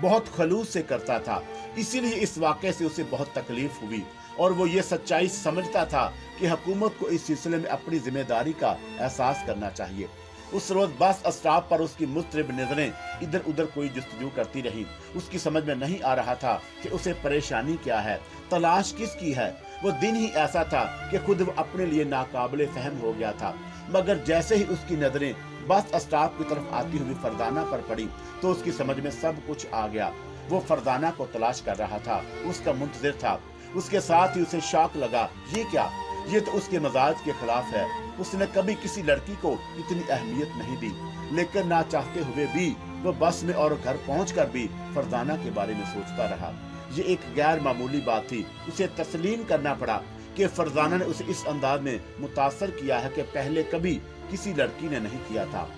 Speaker 1: बहुत खलूस से करता था। इसीलिए इस वाक़े से उसे बहुत तकलीफ हुई और वो ये सच्चाई समझता था कि हुकूमत को इस सिलसिले में अपनी जिम्मेदारी का एहसास करना चाहिए। उस रोज बस स्टॉप पर उसकी मुस्तरिब नजरें इधर उधर कोई जुस्तजू करती रही। उसकी समझ में नहीं आ रहा था कि उसे परेशानी क्या है, तलाश किसकी है। वो दिन ही ऐसा था कि खुद वो अपने लिए नाकाबिले फहम हो गया था। मगर जैसे ही उसकी नजरें बस स्टॉप की तरफ आती हुई फरदाना पर पड़ी तो उसकी समझ में सब कुछ आ गया। वो फरदाना को तलाश कर रहा था, उसका मुंतजिर था। उसके साथ ही उसे शौक लगा, ये क्या, ये तो उसके मजाज के खिलाफ है। उसने कभी किसी लड़की को इतनी अहमियत नहीं दी, लेकिन ना चाहते हुए भी वो बस में और घर पहुंचकर भी फरदाना के बारे में सोचता रहा। ये एक गैर मामूली बात थी। उसे तस्लीम करना पड़ा कि फरजाना ने उसे इस अंदाज में मुतासर किया है कि पहले कभी किसी लड़की ने नहीं किया था।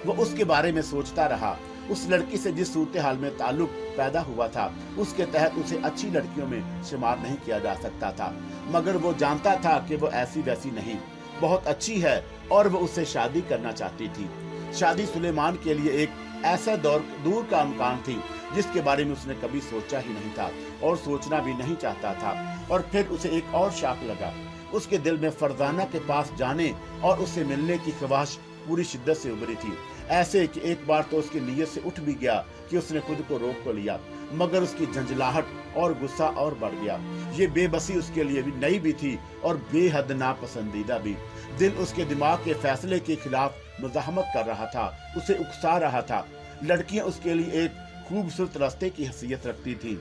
Speaker 1: वो उसके बारे में सोचता रहा। उस लड़की से जिस सूरत हाल में ताल्लुक पैदा हुआ था उसके तहत उसे अच्छी लड़कियों में शुमार नहीं किया जा सकता था, मगर वो जानता था कि वो ऐसी वैसी नहीं, बहुत अच्छी है और वो उससे शादी करना चाहती थी। शादी सुलेमान के लिए एक ऐसा दूर का इम्कान थी जिसके बारे में उसने कभी सोचा ही नहीं था और सोचना भी नहीं चाहता था। और फिर उसे एक और शौक लगा। उसके दिल में फरजाना के पास जाने और उससे मिलने की ख्वाहिश पूरी शिद्दत से उभरी थी। ऐसे कि एक बार तो उसकी नीयत से उठ भी गया कि उसने खुद को रोक तो लिया, मगर उसकी झंझलाहट और गुस्सा और बढ़ गया। ये बेबसी उसके लिए भी नई भी थी और बेहद नापसंदीदा भी। दिल उसके दिमाग के फैसले के खिलाफ मुज़ाहमत कर रहा था, उसे उकसा रहा था। लड़कियां उसके लिए एक खूबसूरत रास्ते की हैसियत रखती थी,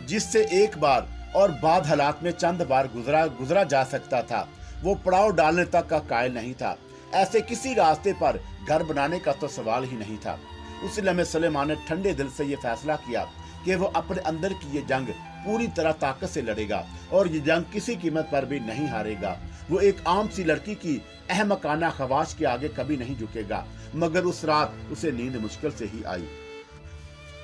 Speaker 1: जिससे एक बार और बाद हालात में चंद बार गुजरा जा सकता था। वो पड़ाव डालने तक का कायल नहीं था। ऐसे किसी रास्ते पर घर बनाने का तो सवाल ही नहीं था। उस लम्हे सुलेमान ने ठंडे दिल से ये फैसला किया कि वो अपने अंदर की ये जंग पूरी तरह ताकत से लड़ेगा और ये जंग किसी कीमत पर भी नहीं हारेगा। वो एक आम सी लड़की की अहमकाना ख्वाहिश के आगे कभी नहीं झुकेगा। मगर उस रात उसे नींद मुश्किल से ही आई।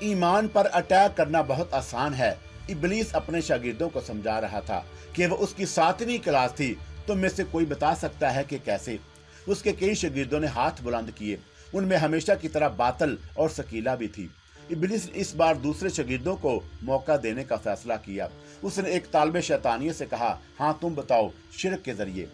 Speaker 1: ईमान पर अटैक करना बहुत आसान है, इब्लीस अपने शागिर्दों को समझा रहा था कि वो उसकी 7वीं क्लास थी। तो में से कोई बता सकता है कि कैसे? उसके कई शागिर्दों ने हाथ बुलंद किए। उनमें हमेशा की तरह बातल और शकीला भी थी। इब्लीस ने इस बार दूसरे शागिर्दों को मौका देने का फैसला किया। उसने एक तालिब शैतानियत से कहा, हाँ तुम बताओ, शिरक के जरिए।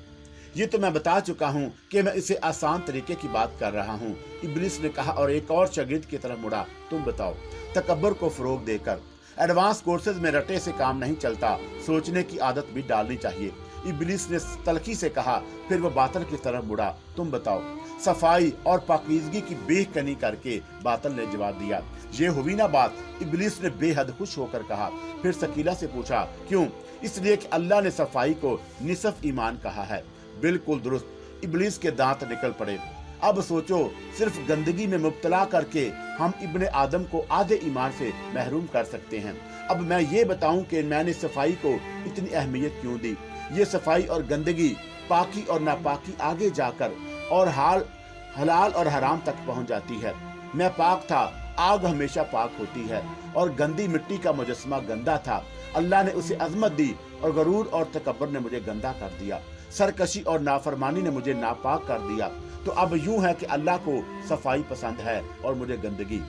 Speaker 1: ये तो मैं बता चुका हूँ कि मैं इसे आसान तरीके की बात कर रहा हूँ, इब्लीस ने कहा और एक और शागिर्द की तरफ मुड़ा, तुम बताओ। तकब्बर को फरोग देकर एडवांस कोर्सेज में रटे से काम नहीं चलता, सोचने की आदत भी डालनी चाहिए, इब्लीस ने तलखी से कहा। फिर वह बातल की तरफ मुड़ा, तुम बताओ। सफाई और पाकीज़गी की बेखनी करके बातल ने जवाब दिया, ये हुई ना बात। इब्लीस ने बेहद खुश होकर कहा। फिर शकीला से पूछा, क्यों? इसलिए कि अल्लाह ने सफाई को निसफ ईमान कहा है। बिल्कुल दुरुस्त। इब्लीस के दांत निकल पड़े। अब सोचो, सिर्फ गंदगी में मुब्तला करके हम इब्ने आदम को आधे ईमान से महरूम कर सकते हैं। अब मैं ये बताऊं कि मैंने सफाई को इतनी अहमियत क्यों दी। ये सफाई और गंदगी, पाकी और नापाकी आगे जाकर और हलाल और हराम तक पहुंच जाती है। मैं पाक था, आग हमेशा पाक होती है, और गंदी मिट्टी का मुजस्मा गंदा था। अल्लाह ने उसे अजमत दी और गरूर और तकब्बर ने मुझे गंदा कर दिया। सरकशी और नाफरमानी ने मुझे नापाक कर दिया। तो अब यूं है कि अल्लाह को सफाई पसंद है और मुझे गंदगी,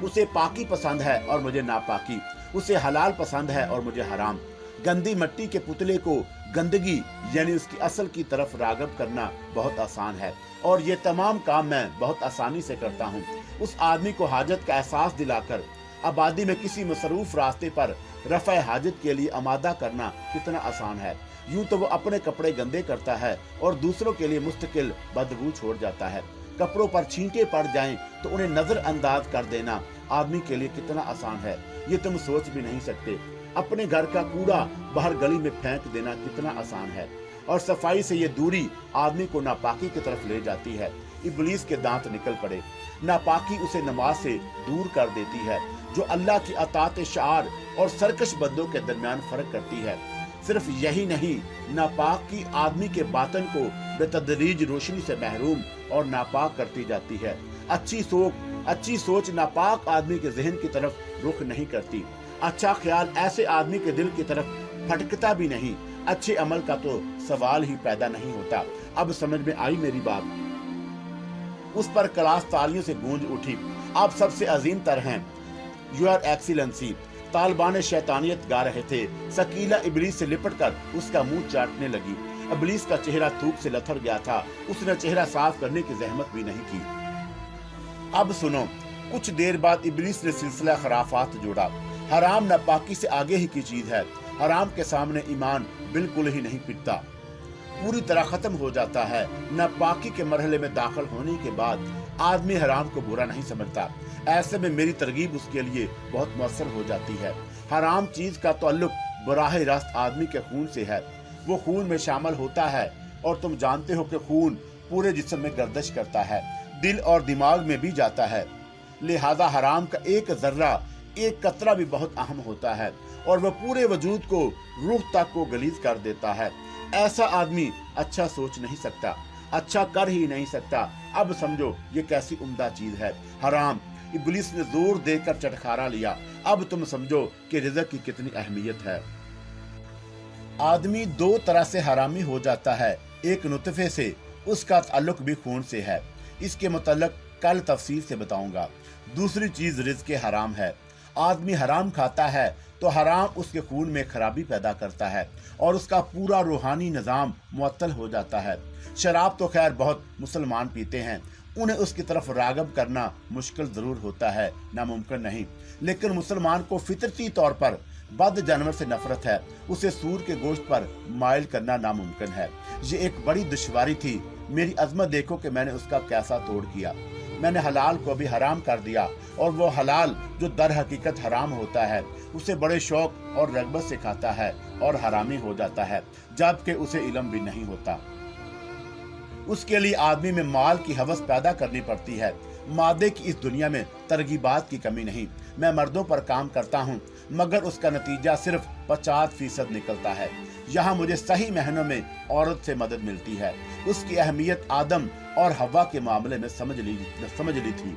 Speaker 1: उसे पाकी पसंद है और मुझे नापाकी, उसे हलाल पसंद है और मुझे हराम। गंदी मिट्टी के पुतले को गंदगी यानी उसकी असल की तरफ रागब करना बहुत आसान है, और ये तमाम काम मैं बहुत आसानी से करता हूँ। उस आदमी को हाजत का एहसास दिलाकर आबादी में किसी मसरूफ रास्ते पर रफ़ा हाजत के लिए आमादा करना कितना आसान है। यूं तो वो अपने कपड़े गंदे करता है और दूसरों के लिए मुस्तकिल बदबू छोड़ जाता है। कपड़ों पर छींटे पड़ जाएं तो उन्हें नजरअंदाज कर देना आदमी के लिए कितना आसान है, ये तुम सोच भी नहीं सकते। अपने घर का कूड़ा बाहर गली में फेंक देना कितना आसान है, और सफाई से ये दूरी आदमी को नापाकी की तरफ ले जाती है। इब्लीस के दांत निकल पड़े। नापाकी उसे नमाज से दूर कर देती है, जो अल्लाह की अतात शार और सरकश बंदों के दरमियान फर्क करती है। सिर्फ यही नहीं, नापाकी आदमी के बातन को बेतदरीज रोशनी से महरूम और नापाक करती जाती है। अच्छी सोच नापाक आदमी के जहन की तरफ रुख नहीं करती। अच्छा ख्याल ऐसे आदमी के दिल की तरफ फटकता भी नहीं। अच्छे अमल का तो सवाल ही पैदा नहीं होता। अब समझ में आई मेरी बात। उस पर क्लास तालियों से गूंज उठी। आप सबसे अजीम तर हैं, योर एक्सीलेंसी। तालिबान शैतानियत गा रहे थे। शकीला इबलीस से लिपटकर उसका मुंह चाटने लगी। इबलीस का चेहरा धूप से लथड़ गया था। उसने चेहरा साफ करने की जहमत भी नहीं की। अब सुनो। कुछ देर बाद इबलीस ने सिलसिला खराफात जोड़ा। हराम नापाकी से आगे ही की चीज है। हराम के सामने ईमान बिल्कुल ही नहीं पिटता, पूरी तरह खत्म हो जाता है। नापाकी के मरहले में दाखिल होने के बाद आदमी हराम को बुरा नहीं समझता। ऐसे में मेरी तरगीब उसके लिए बहुत मुअस्सर हो जाती है। हराम चीज का ताल्लुक बराह रास्त आदमी के खून से है। वो खून में शामिल होता है और तुम जानते हो कि खून पूरे जिस्म में गर्दिश करता है, दिल और दिमाग में भी जाता है। लिहाजा हराम का एक जर्रा, एक कतरा भी बहुत अहम होता है और वह पूरे वजूद को, रूह तक को गलीज कर देता है। ऐसा आदमी अच्छा सोच नहीं सकता, अच्छा कर ही नहीं सकता। अब समझो ये कैसी उम्दा चीज है हराम। इब्लिस ने जोर देकर चटखारा लिया। अब तुम समझो कि रिज़्क़ की कितनी अहमियत है। आदमी दो तरह से हरामी हो जाता है। एक नुतफे से, उसका ताल्लुक भी खून से है। इसके मुतल्लिक कल तफसील से बताऊंगा। दूसरी चीज रिज़्क़ हराम है। आदमी हराम खाता है तो हराम उसके खून में खराबी पैदा करता है और उसका पूरा रूहानी निज़ाम मुअत्तल हो जाता है। शराब तो खैर बहुत मुसलमान पीते हैं, उन्हें उसकी तरफ रागब करना मुश्किल जरूर होता है, नामुमकिन नहीं। लेकिन मुसलमान को फितरती तौर पर बद जानवर से नफरत है। उसे सूर के गोश्त पर माइल करना नामुमकिन है। ये एक बड़ी दुश्वारी थी। मेरी अजमत देखो कि मैंने उसका कैसा तोड़ किया। मैंने हलाल को भी हराम कर दिया और वो हलाल जो दर हकीकत हराम होता है उसे बड़े शौक और रगबत से खाता है और हरामी हो जाता है, जबकि उसे इल्म भी नहीं होता। उसके लिए आदमी में माल की हवस पैदा करनी पड़ती है। मादे की इस दुनिया में तरगीबात की कमी नहीं। मैं मर्दों पर काम करता हूँ मगर उसका नतीजा सिर्फ 50% निकलता है। यहाँ मुझे सही महीनों में औरत से मदद मिलती है। उसकी अहमियत आदम और हवा के मामले में समझ ली थी।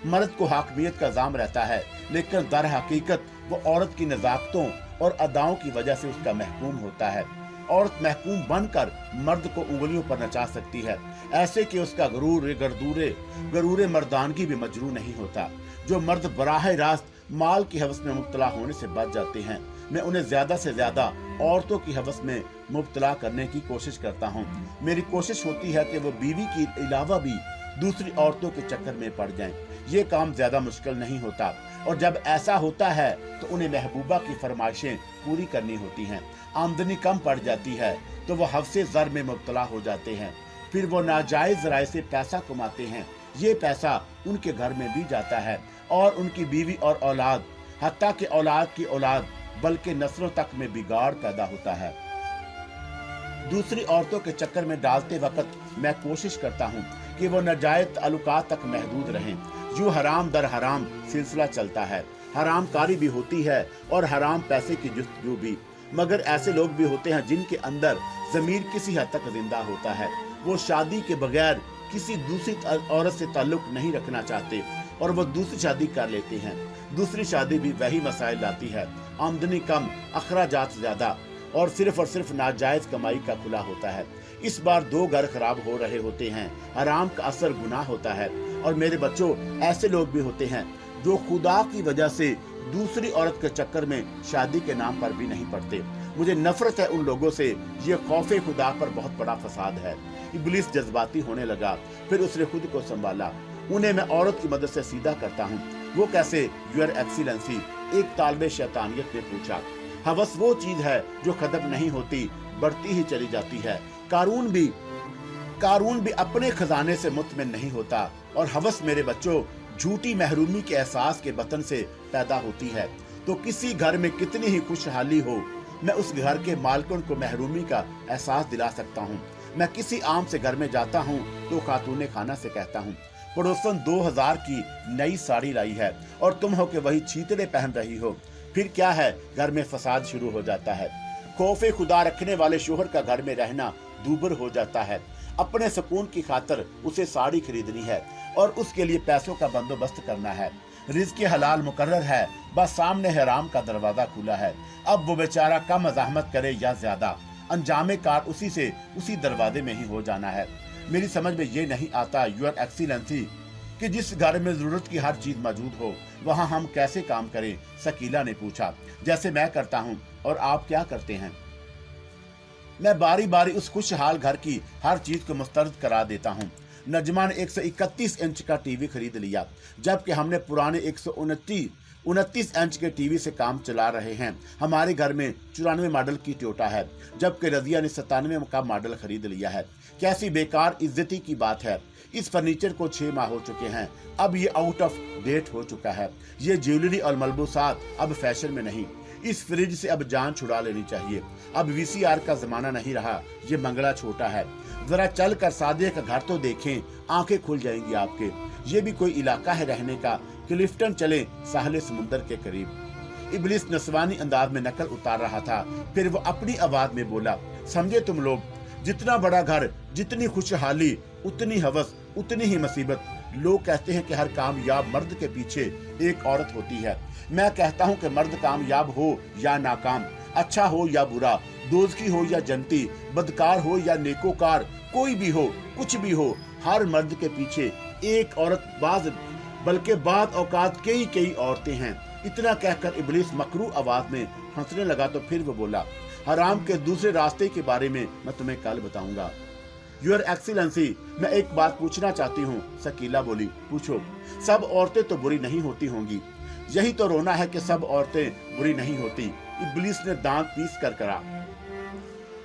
Speaker 1: मर्द को हाकमियत का जाम रहता है, लेकिन दर हकीकत वो औरत की नज़ाकतों और अदाओं की वजह से उसका महकूम होता है। औरत महकूम बनकर मर्द को उंगलियों पर नचा सकती है, ऐसे कि उसका गरूरे मर्दानगी भी मजरू नहीं होता। जो मर्द बराह रास्त माल की हवस में मुब्तला होने से बच जाते हैं, मैं उन्हें ज्यादा से ज्यादा औरतों की हवस में मुब्तला करने की कोशिश करता हूँ। मेरी कोशिश होती है कि वो बीवी के अलावा भी दूसरी औरतों के चक्कर में पड़ जाएं। ये काम ज्यादा मुश्किल नहीं होता और जब ऐसा होता है तो उन्हें महबूबा की फरमाइशें पूरी करनी होती हैं। आमदनी कम पड़ जाती है तो वो हफ्से ज़र में मुब्तला हो जाते हैं। फिर वो नाजायज राय से पैसा कमाते हैं। ये पैसा उनके घर में भी जाता है और उनकी बीवी और औलाद, हत्ता के औलाद की औलाद, बल्कि नस्लों तक में बिगाड़ पैदा होता है। दूसरी औरतों के चक्कर में डालते वक्त मैं कोशिश करता हूँ कि वो नाजायज ताल्लुकात तक महदूद रहें। यूं हराम दर हराम सिलसिला चलता है। हराम कारी भी होती है और हराम पैसे की जुस्तजू भी। मगर ऐसे लोग भी होते हैं जिनके अंदर ज़मीर किसी हद तक जिंदा होता है। वो शादी के बगैर किसी दूसरी औरत से ताल्लुक नहीं रखना चाहते और वो दूसरी शादी कर लेते हैं। दूसरी शादी भी वही मसाइल लाती है, आमदनी कम, अखराजात ज्यादा और सिर्फ नाजायज कमाई का खुला होता है। इस बार 2 घर खराब हो रहे होते हैं। हराम का असर गुनाह होता है। और मेरे बच्चों, ऐसे लोग भी होते हैं जो खुदा की वजह से दूसरी औरत के चक्कर में शादी के नाम पर भी नहीं पड़ते। मुझे नफरत है उन लोगों से। ये खौफे खुदा पर बहुत बड़ा फसाद है। इब्लिस जज्बाती होने लगा, फिर उसने खुद को संभाला। उन्हें मैं औरत की मदद से सीधा करता हूँ। वो कैसे, योर एक्सीलेंसी? एक तालिबे शैतानियत ने पूछा। हवस वो चीज है जो खत्म नहीं होती, बढ़ती ही चली जाती है। कारून भी अपने खजाने से मुतमिन नहीं होता। और हवस मेरे बच्चों झूठी महरूमी के एहसास के बतन से पैदा होती है। तो किसी घर में कितनी ही खुशहाली हो, मैं उस घर के मालिकों को महरूमी का एहसास दिला सकता हूँ। मैं किसी आम से घर में जाता हूँ तो खातूने खाना से कहता हूँ, पड़ोसन 2000 की नई साड़ी लाई है और तुम हो के वही छीतड़े पहन रही हो। फिर क्या है, घर में फसाद शुरू हो जाता है। खौफे खुदा रखने वाले शोहर का घर में रहना दूभर हो जाता है। अपने सुकून की खातिर उसे साड़ी खरीदनी है और उसके लिए पैसों का बंदोबस्त करना है। रिज़्क़ हलाल मुकर्रर है, बस सामने हराम का दरवाजा खुला है। अब वो बेचारा कम मज़ाहमत करे या ज्यादा, अंजामे कार उसी दरवाजे में ही हो जाना है। मेरी समझ में ये नहीं आता योर एक्सीलेंसी कि जिस घर में जरूरत की हर चीज मौजूद हो वहाँ हम कैसे काम करें। शकीला ने पूछा। जैसे मैं करता हूँ। और आप क्या करते हैं? मैं बारी बारी उस खुशहाल घर की हर चीज को मुस्तरद करा देता हूँ। नजमा ने 131 इंच का टीवी खरीद लिया, जबकि हमने पुराने 129 इंच के टीवी से काम चला रहे हैं। हमारे घर में 94 मॉडल की टोयोटा है, जबकि रजिया ने 97 का मॉडल खरीद लिया है। कैसी बेकार इज्जती की बात है। इस फर्नीचर को 6 माह हो चुके हैं, अब ये आउट ऑफ डेट हो चुका है। ये ज्वेलरी और मलबूसात अब फैशन में नहीं। इस फ्रिज से अब जान छुड़ा लेनी चाहिए। अब वीसीआर का जमाना नहीं रहा, ये मंगला छोटा है। जरा चल कर सादिया का घर तो देखें, आंखें खुल जाएंगी आपके। ये भी कोई इलाका है रहने का कि लिफ्टन चले साहले समुंदर के करीब। इब्लिस नस्वानी अंदाज में नकल उतार रहा था। फिर वो अपनी आवाज में बोला, समझे तुम लोग, जितना बड़ा घर, जितनी खुशहाली, उतनी हवस, उतनी ही मुसीबत। लोग कहते हैं कि हर कामयाब मर्द के पीछे एक औरत होती है। मैं कहता हूं कि मर्द कामयाब हो या नाकाम, अच्छा हो या बुरा, दोज़खी हो या जनती, बदकार हो या नेकोकार, कोई भी हो, कुछ भी हो, हर मर्द के पीछे एक औरत, बल्कि बाद औकात कई औरतें हैं। इतना कहकर इब्लिस मकरू आवाज में हंसने लगा तो फिर वो बोला, हराम के दूसरे रास्ते के बारे में मैं तुम्हें कल बताऊंगा। योर एक्सीलेंसी, मैं एक बात पूछना चाहती हूँ। शकीला बोली, पूछो। सब औरतें तो बुरी नहीं होती होंगी। यही तो रोना है कि सब औरतें बुरी नहीं होती। इब्लिस ने दांत पीस कर करा,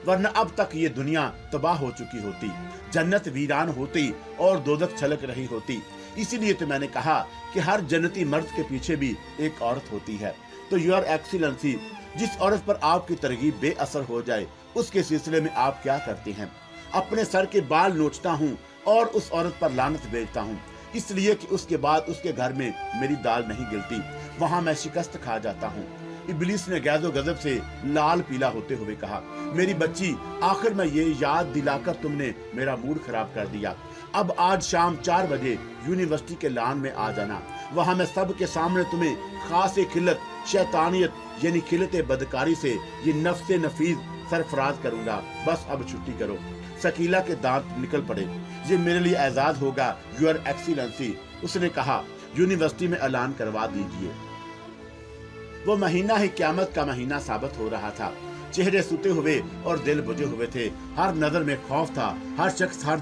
Speaker 1: वरना अब तक ये दुनिया तबाह हो चुकी होती, जन्नत वीरान होती और दोज़ख छलक रही होती। इसीलिए तो मैंने कहा कि हर जन्नती मर्द के पीछे भी एक औरत होती है। तो योर एक्सीलेंसी, जिस औरत पर आपकी तरगीब बेअसर हो जाए, उसके सिलसिले में आप क्या करते हैं? अपने सर के बाल नोचता हूँ और उस औरत पर लानत भेजता हूँ, इसलिए कि उसके बाद उसके घर में मेरी दाल नहीं गिलती, वहाँ मैं शिकस्त खा जाता हूँ। इब्लिस ने गैज़ो गज़ब से लाल पीला होते हुए कहा, मेरी बच्ची, आखिर में ये याद दिलाकर तुमने मेरा मूड खराब कर दिया। अब आज शाम 4 बजे यूनिवर्सिटी के लॉन में आ जाना। वहाँ मैं सबके सामने तुम्हें खासे खिलत शैतानियत यानी खिलते बदकारी से ये नफ्से नफीज सरफराज करूंगा। बस अब छुट्टी करो। शकीला के दांत निकल पड़े। ये मेरे लिए एजाज होगा योर एक्सीलेंसी, उसने कहा। यूनिवर्सिटी में ऐलान करवा दीजिए। वो महीना ही क़यामत का महीना साबित हो रहा था। चेहरे सुते हुए और दिल बुझे हुए थे। हर नजर में खौफ था। हर शख्स हर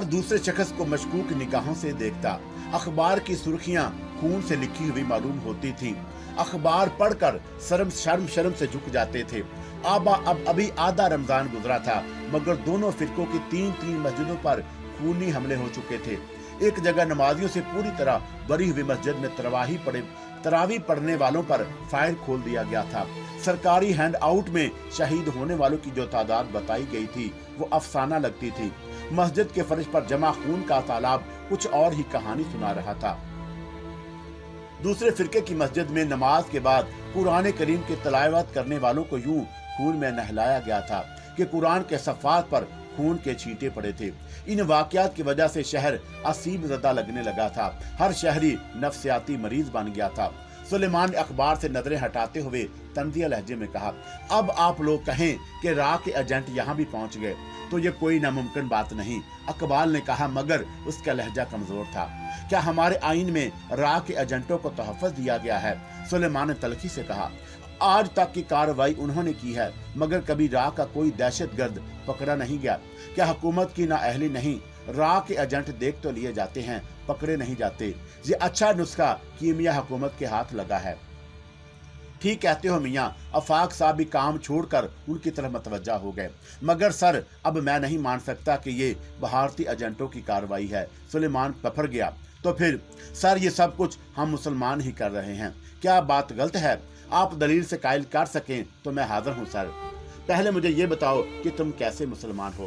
Speaker 1: दूसरे शख्स को मशकूक निगाहों से देखता। अखबार की सुर्खियां खून से लिखी हुई मालूम होती थीं। अखबार पढ़कर शर्म से झुक जाते थे। अब अभी आधा रमजान गुजरा था, मगर दोनों फिरकों की 3 मस्जिदों पर खूनी हमले हो चुके थे। एक जगह नमाजियों से पूरी तरह भरी हुई मस्जिद में तरावी पढ़ने वालों पर फायर खोल दिया गया था। सरकारी हैंड आउट में शहीद होने वालों की जो तादाद बताई गई थी वो अफसाना लगती थी। मस्जिद के फर्श पर जमा खून का तालाब कुछ और ही कहानी सुना रहा था। दूसरे फिरके की मस्जिद में नमाज के बाद कुरान करीम की तिलावत करने वालों को यूं खून में नहलाया गया था कि कुरान के सफ़ात पर खून के छींटे पड़े थे। इन वाक़यात की वजह से शहर असीब ज़दा लगने लगा था। हर शहरी नफ्सियाती मरीज बन गया था। सुलेमान ने अखबार से नजरें हटाते हुए तंजिया लहजे में कहा, अब आप लोग कहें कि राह के एजेंट यहाँ भी पहुँच गए तो ये कोई नामुमकिन बात नहीं। अकबाल ने कहा, मगर उसका लहजा कमजोर था। क्या हमारे आईन में राह के एजेंटों को तहफ़्फ़ुज़ दिया गया है? सुलेमान ने तलखी से कहा, आज तक की कार्रवाई उन्होंने की है, मगर कभी राह का कोई दहशतगर्द पकड़ा नहीं गया। क्या हुकूमत की नाअहली नहीं? राह के एजेंट देख तो लिए जाते हैं, पकड़े नहीं जाते। ये अच्छा नुस्खा कीमिया हुकूमत के हाथ लगा है। ठीक कहते हो मियाँ। अफाक साहब भी काम छोड़कर उनकी तरफ मतवज्जा हो गए। मगर सर, अब मैं नहीं मान सकता कि ये भारतीय एजेंटों की कार्रवाई है। सुलेमान पफर गया। तो फिर सर, ये सब कुछ हम मुसलमान ही कर रहे हैं। क्या बात गलत है? आप दलील से कायल कर सकें तो मैं हाजिर हूँ सर। पहले मुझे ये बताओ कि तुम कैसे मुसलमान हो?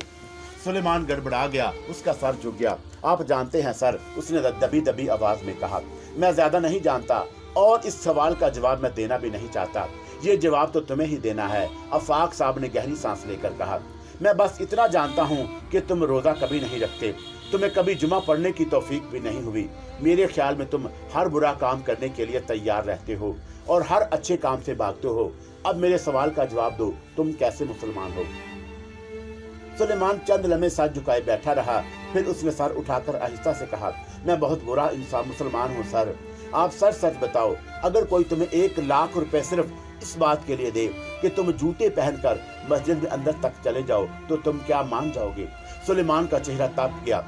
Speaker 1: सुलेमान गड़बड़ा गया, उसका सर झुक गया। आप जानते हैं सर, उसने दबी दबी आवाज में कहा, मैं ज्यादा नहीं जानता। और इस सवाल का जवाब मैं देना भी नहीं चाहता, ये जवाब तो तुम्हें ही देना है। आफाक साहब ने गहरी सांस लेकर कहा, मैं बस इतना जानता हूँ कि तुम रोजा कभी नहीं रखते, तुम्हें कभी जुमा पढ़ने की तौफीक भी नहीं हुई। मेरे ख्याल में तुम हर बुरा काम करने के लिए तैयार रहते हो और हर अच्छे काम से भागते हो। अब मेरे सवाल का जवाब दो, तुम कैसे मुसलमान हो? सुलेमान चंद लम्हे सर झुकाए बैठा रहा, फिर उसने सर उठाकर आहिस्ता से कहा, मैं बहुत बुरा इंसान मुसलमान हूँ सर। आप सच बताओ, अगर कोई तुम्हें 1 लाख रुपए सिर्फ इस बात के लिए दे कि तुम जूते पहनकर मस्जिद में अंदर तक चले जाओ, तो तुम क्या मान जाओगे? सुलेमान का चेहरा तप गया।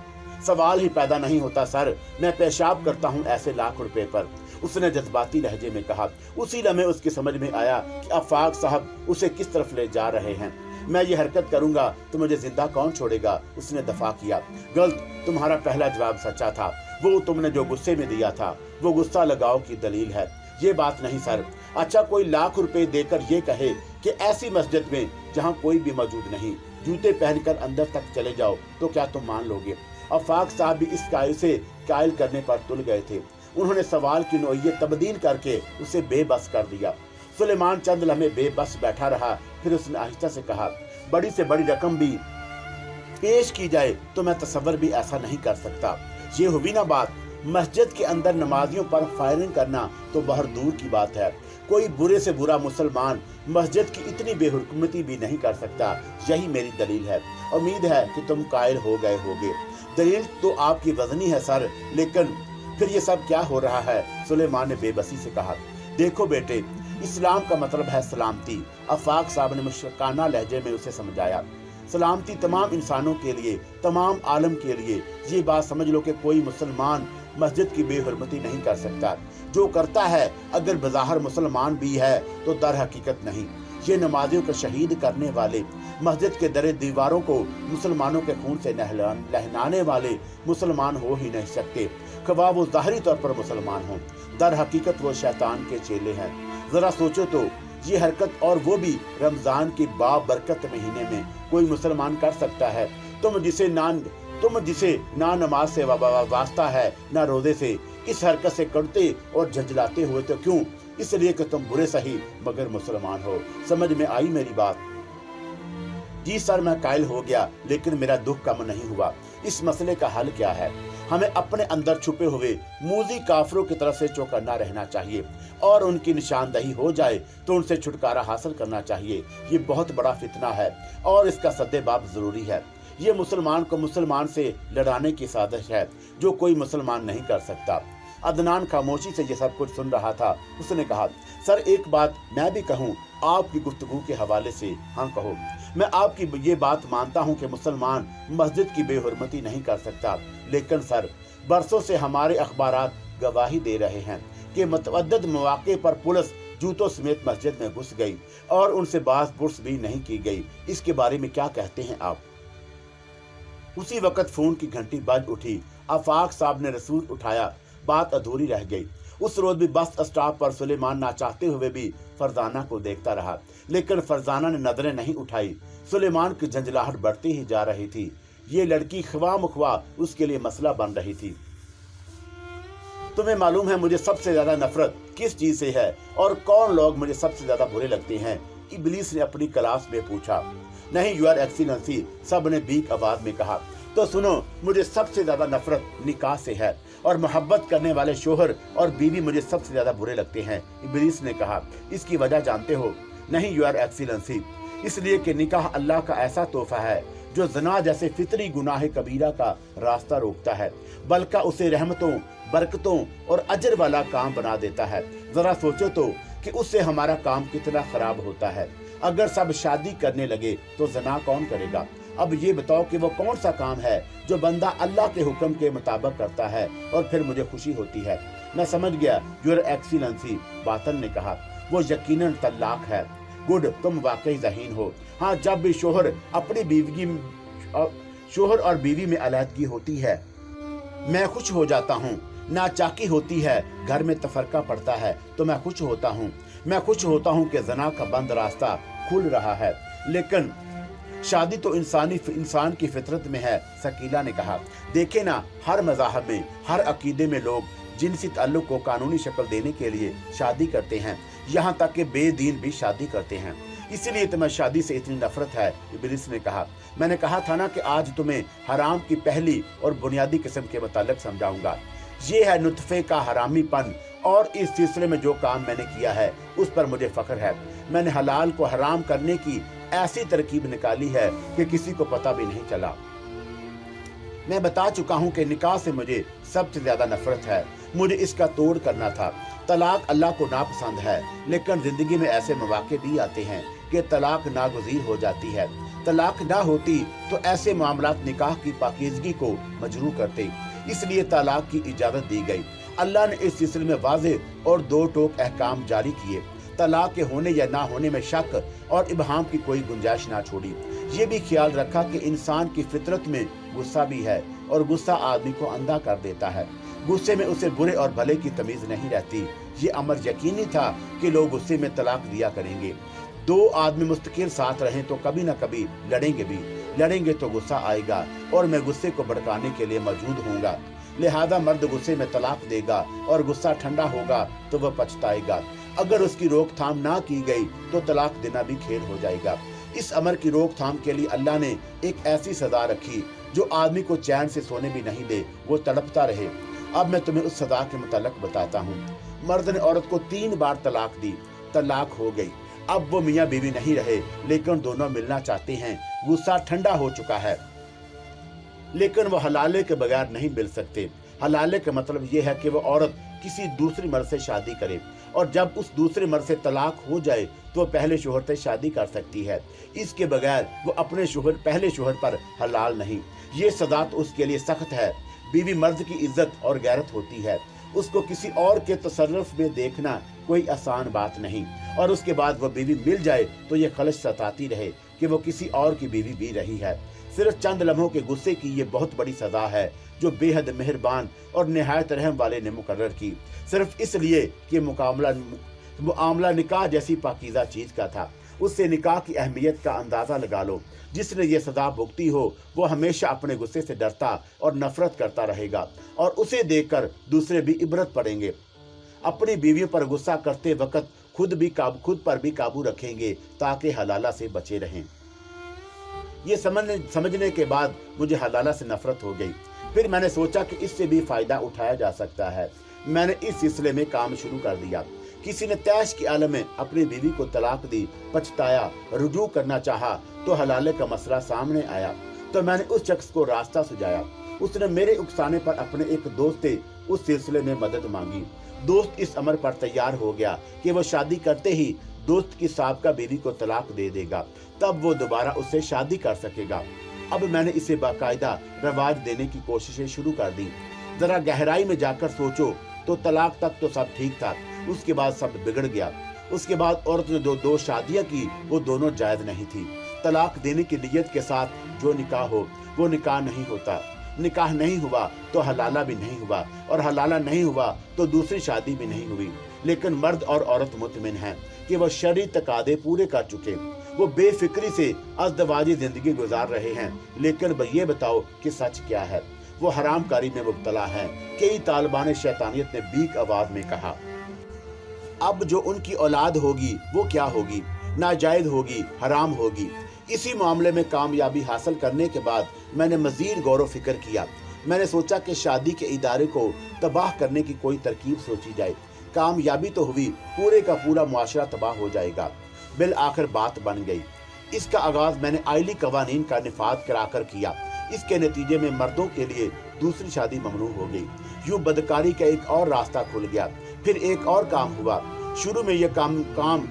Speaker 1: सवाल ही पैदा नहीं होता सर, मैं पेशाब करता हूँ ऐसे लाख रुपए पर, उसने जज्बाती लहजे में कहा। उसी लम्हे उसकी समझ में आया कि आफाक साहब उसे किस तरफ ले जा रहे हैं। मैं ये हरकत करूंगा तो मुझे जिंदा कौन छोड़ेगा? उसने दफा किया। गलत, तुम्हारा पहला जवाब सच्चा था। वो तुमने जो गुस्से में दिया था वो गुस्सा लगाओ की दलील है, ये बात नहीं सर। अच्छा, कोई लाख रुपए देकर ये कहे कि ऐसी मस्जिद में जहाँ कोई भी मौजूद नहीं, जूते पहनकर अंदर तक चले जाओ, तो क्या तुम मान लोगे? आफाक साहब भी इस कायल से कायल करने पर तुल गए थे। उन्होंने सवाल की नौइयत तब्दील करके उसे बेबस कर दिया। सुलेमान चंद लम्हे बेबस बैठा रहा, फिर उसने आहिस्ता से कहा, बड़ी से बड़ी रकम भी पेश की जाए तो मैं तसव्वुर भी ऐसा नहीं कर सकता। ये हुई ना बात, मस्जिद के अंदर नमाजियों पर फायरिंग करना तो बहुत दूर की बात है। कोई बुरे से बुरा मुसलमान मस्जिद की इतनी बेहुरमती भी नहीं कर सकता। यही मेरी दलील है। उम्मीद है कि तुम कायल हो गए होगे। दलील तो आपकी वजनी है सर, लेकिन फिर ये सब क्या हो रहा है? सुलेमान ने बेबसी से कहा, देखो बेटे, इस्लाम का मतलब है सलामती। आफाक साहब ने मुश्किलाना लहजे में उसे समझाया। सलामती तमाम इंसानों के लिए, तमाम आलम के लिए। ये बात समझ लो कि कोई मुसलमान मस्जिद की बेहुरमती नहीं कर सकता। जो करता है अगर बज़ाहिर मुसलमान भी है तो दर हकीकत नहीं। ये नमाजियों को शहीद करने वाले, मस्जिद के दरे दीवारों को मुसलमानों के खून से लहनाने वाले मुसलमान हो ही नहीं सकते, खवा वो ज़ाहिरी तौर पर मुसलमान हों। दर हकीकत वो शैतान के चेले हैं। जरा सोचो तो, ये हरकत और वो भी रमजान की बाबरकत महीने में कोई मुसलमान कर सकता है? तुम जिसे ना नमाज से वास्ता है ना रोजे से, इस हरकत से करते और झंझलाते हुए तो क्यों? इसलिए कि तुम बुरे सही मगर मुसलमान हो। समझ में आई मेरी बात? जी सर, मैं कायल हो गया, लेकिन मेरा दुख कम नहीं हुआ। इस मसले का हल क्या है? हमें अपने अंदर छुपे हुए मूजी काफरों की तरफ से चौकन्ना रहना चाहिए, और उनकी निशानदही हो जाए तो उनसे छुटकारा हासिल करना चाहिए। ये बहुत बड़ा फितना है और इसका सद्देबाब जरूरी है। ये मुसलमान को मुसलमान से लड़ाने की साजिश है जो कोई मुसलमान नहीं कर सकता। अदनान खामोशी से ये सब कुछ सुन रहा था। उसने कहा, सर एक बात मैं भी कहूँ आपकी गुफ्तगू के हवाले से? हाँ कहो। मैं आपकी ये बात मानता हूँ कि मुसलमान मस्जिद की बेहुरमती नहीं कर सकता, लेकिन सर बरसों से हमारे अखबारात गवाही दे रहे हैं कि मुतअद्दिद मौके पर पुलिस जूतों समेत मस्जिद में घुस गई और उनसे बात पुरस भी नहीं की गई। इसके बारे में क्या कहते हैं आप? उसी वक्त फोन की घंटी बज उठी। आफाक साहब ने रसूल उठाया। बात अधूरी रह गई। उस रोज भी बस स्टॉप पर सुलेमान ना चाहते हुए भी फरजाना को देखता रहा, लेकिन फरजाना ने नजरें नहीं उठाई। सुलेमान की झंझलाहट बढ़ती ही जा रही थी। ये लड़की ख्वाह उसके लिए मसला बन रही थी। तुम्हें मालूम है मुझे सबसे ज्यादा नफरत किस चीज से है और कौन लोग मुझे सबसे ज्यादा बुरे लगते हैं? इब्लीस ने अपनी क्लास में पूछा। नहीं यूर एक्सीलेंसी, सब ने बीक आवाज में कहा। तो सुनो, मुझे सबसे ज्यादा नफरत निकाह से है और मोहब्बत करने वाले शोहर और बीवी मुझे सबसे ज्यादा बुरे लगते हैं। इब्लीस ने कहा। इसकी वजह जानते हो? नहीं यूर एक्सीलेंसी, इसलिए कि निकाह अल्लाह का ऐसा तोहफा है जो ज़ना जैसे फितरी गुनाह कबीरा का रास्ता रोकता है, बल्कि उसे रहमतों, बरकतों और अजर वाला काम बना देता है। जरा सोचो तो कि उससे हमारा काम कितना खराब होता है। अगर सब शादी करने लगे तो ज़ना कौन करेगा? अब ये बताओ कि वो कौन सा काम है जो बंदा अल्लाह के हुक्म के मुताबिक करता है और फिर मुझे खुशी होती है? मैं समझ गया यूर एक्सीलेंसी, बातन ने कहा। वो यकीनन तलाक है। गुड, तुम वाकई ज़हीन हो। हाँ, जब भी शोहर और बीवी में अलहदगी होती है मैं खुश हो जाता हूँ। नाचाकी होती है, घर में तफरका पड़ता है तो मैं खुश होता हूँ। मैं खुश होता हूँ कि ज़ना का बंद रास्ता खुल रहा है, लेकिन शादी तो इंसान की फितरत में है। शकीला ने कहा। देखे ना, हर मज़हब में, हर अकीदे में लोग जिनसी ताल्लुक को कानूनी शक्ल देने के लिए शादी करते हैं, यहाँ तक कि बेदीन भी शादी करते हैं। इसीलिए तुम्हें शादी से इतनी नफरत है। इब्लीस ने कहा, मैंने कहा था ना कि आज तुम्हें हराम की पहली और बुनियादी किस्म के मुतालिक समझाऊंगा। ये है नुत्फे का हरामीपन, और इस सिलसिले में जो काम मैंने किया है उस पर मुझे फख्र है। मैंने हलाल को हराम करने की ऐसी तरकीब निकाली है कि किसी को पता भी नहीं चला। मैं बता चुका हूँ कि निकाह से मुझे सबसे ज्यादा नफरत है। मुझे इसका तोड़ करना था। तलाक अल्लाह को नापसंद है, लेकिन जिंदगी में ऐसे मौके भी आते हैं कि तलाक नागुज़ीर हो जाती है। तलाक ना होती तो ऐसे मामलात निकाह की पाकीज़गी को मजरू करते, इसलिए तलाक की इजाजत दी गई। अल्लाह ने इस सिलसिले में वाज़ेह और दो टोक अहकाम जारी किए। तलाक के होने या ना होने में शक और इबहाम की कोई गुंजाइश ना छोड़ी। ये भी ख्याल रखा कि इंसान की फितरत में गुस्सा भी है, और गुस्सा आदमी को अंधा कर देता है। गुस्से में उसे बुरे और भले की तमीज नहीं रहती। ये अमर यकीनी था कि लोग गुस्से में तलाक दिया करेंगे। दो आदमी मुस्तकिल साथ रहें तो कभी न कभी लड़ेंगे भी। लड़ेंगे तो गुस्सा आएगा, और मैं गुस्से को भड़काने के लिए मौजूद होऊंगा। लिहाजा मर्द गुस्से में तलाक देगा और गुस्सा ठंडा होगा तो वह पछताएगा। अगर उसकी रोकथाम ना की गई तो तलाक देना भी खेल हो जाएगा। इस अमर की रोकथाम के लिए अल्लाह ने एक ऐसी सजा रखी जो आदमी को चैन से सोने भी नहीं दे, वो तड़पता रहे। अब मैं तुम्हें उस सजा के मुतालिक बताता हूँ। मर्द ने औरत को 3 बार तलाक दी, तलाक हो गई। अब वो मियाँ बीवी नहीं रहे, लेकिन दोनों मिलना चाहते हैं। गुस्सा ठंडा हो चुका है, लेकिन वो हलाले के बगैर नहीं मिल सकते। हलाले का मतलब ये है कि वो औरत किसी दूसरी मर्द से शादी करे, और जब उस दूसरे मर्द से तलाक हो जाए तो पहले शोहर से शादी कर सकती है। इसके बगैर वो अपने पहले शोहर पर हलाल नहीं। ये सजा तो उसके लिए सख्त है। बीवी मर्द की इज्जत और गैरत होती है। उसको किसी और के तसर्रुफ में देखना कोई आसान बात नहीं, और उसके बाद वो बीवी मिल जाए तो ये खलश सताती रहे कि वो किसी और की बीवी भी रही है। सिर्फ चंद लम्हों के गुस्से की ये बहुत बड़ी सजा है जो बेहद मेहरबान और निहायत रहम वाले ने मुकर्रर की, सिर्फ इसलिए कि मुआमला निकाह जैसी पाकीज़ा चीज का था। उससे निकाह की अहमियत का अंदाजा लगा लो। जिसने ये सजा भुगती हो वो हमेशा अपने गुस्से से डरता और नफरत करता रहेगा, और उसे देखकर दूसरे भी इबरत पड़ेंगे। अपनी बीवियों पर गुस्सा करते वक्त खुद पर भी काबू रखेंगे ताकि हलाला से बचे रहें। ये समझने के बाद मुझे हलाला से नफरत हो गई। फिर मैंने सोचा कि इससे भी फायदा उठाया जा सकता है। मैंने इस सिलसिले में काम शुरू कर दिया। किसी ने तैश के आलम में अपनी बीवी को तलाक दी, पछताया, रुजू करना चाहा तो हलाले का मसला सामने आया, तो मैंने उस शख्स को रास्ता सुझाया। उसने मेरे उकसाने पर अपने एक दोस्त से उस सिलसिले में मदद मांगी। दोस्त इस अमर पर तैयार हो गया कि वो शादी करते ही दोस्त की साबका बीवी को तलाक दे देगा, तब वो दोबारा उससे शादी कर सकेगा। अब मैंने इसे बाकायदा रवाज देने की कोशिशें शुरू कर दी। जरा गहराई में जाकर सोचो तो तलाक तक तो सब ठीक था, उसके बाद सब बिगड़ गया। उसके बाद औरत ने जो 2 शादियां की वो दोनों जायज नहीं थी। तलाक देने की नियत के साथ जो निकाह हो वो निकाह नहीं होता। निकाह नहीं हुआ तो हलाला भी नहीं हुआ, और हलाला नहीं हुआ तो दूसरी शादी भी नहीं हुई। लेकिन मर्द और औरत मुतमिन हैं कि वो शरई तकादे पूरे कर चुके, वो बेफिक्री से अज़दवाजी जिंदगी गुजार रहे हैं। लेकिन ये बताओ कि सच क्या है? वो हरामकारी में मुब्तला है। कई तालिबान शैतानियत ने बीक आवाज में कहा। अब जो उनकी औलाद होगी वो क्या होगी? नाजायज होगी, हराम होगी। इसी मामले में कामयाबी हासिल करने के बाद मैंने मजीद गौर व फिक्र किया। मैंने सोचा कि शादी के इदारे को तबाह करने की कोई तरकीब सोची जाए। कामयाबी तो हुई, पूरे का पूरा मुआशरा तबाह हो जाएगा। बिल आखिर बात बन गई। इसका आगाज मैंने आइली कवानीन का निफाज कराकर किया। इसके नतीजे में मर्दों के लिए दूसरी शादी ममनू हो गई। यूं बदकारी का एक और रास्ता खुल गया। फिर एक और काम हुआ। शुरू में यह काम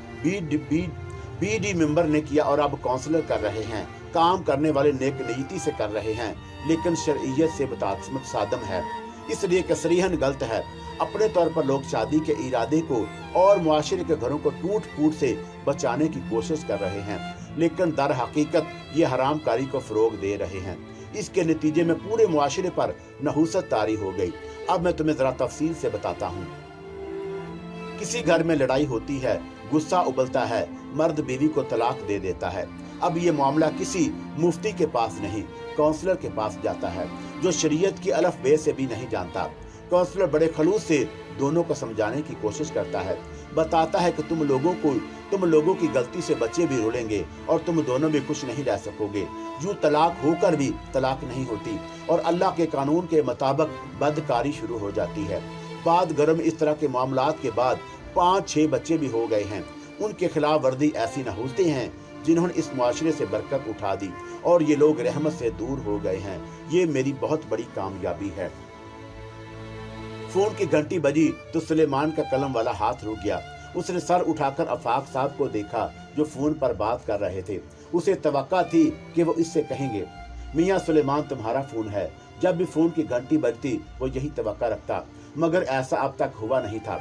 Speaker 1: बीडी मेंबर ने किया और अब काउंसलर कर रहे हैं। काम करने वाले नेक नीयती से कर रहे हैं, लेकिन शरइयत से मुतसादम है, इसलिए कसरीहन गलत है। अपने तौर पर लोग शादी के इरादे को और मुआशरे के घरों को टूट फूट से बचाने की कोशिश कर रहे हैं, लेकिन दर हकीकत ये हरामकारी को फरोग दे रहे हैं। इसके नतीजे में पूरे मुआशरे पर नहूसत तारी हो गई। अब मैं तुम्हें जरा तफसील से बताता हूँ। किसी घर में लड़ाई होती है, गुस्सा उबलता है, मर्द बीवी को तलाक दे देता है। अब ये मामला किसी मुफ्ती के पास नहीं, काउंसलर के पास जाता है, जो शरीयत की अलफ बे से भी नहीं जानता। काउंसलर बड़े खलूस से दोनों को समझाने की कोशिश करता है, बताता है कि तुम लोगों की गलती से बच्चे भी रोलेंगे और तुम दोनों भी खुश नहीं रह सकोगे। यूं तलाक होकर भी तलाक नहीं होती और अल्लाह के कानून के मुताबिक बदकारी शुरू हो जाती है। बात गर्म इस तरह के मामलात के बाद 5-6 बच्चे भी हो गए हैं। उनके खिलाफ वर्दी ऐसी नहूसते हैं जिन्होंने इस मुआशरे से बरकत उठा दी और ये लोग रहमत से दूर हो गए हैं। ये मेरी बहुत बड़ी कामयाबी है। फोन की घंटी बजी तो सुलेमान का कलम वाला हाथ रुक गया। उसने सर उठाकर आफाक साहब को देखा जो फोन पर बात कर रहे थे। उसे तवक्का थी कि वो इससे कहेंगे, मियाँ सुलेमान तुम्हारा फोन है। जब भी फोन की घंटी बजती वो यही तवक्का रखता, मगर ऐसा अब तक हुआ नहीं था।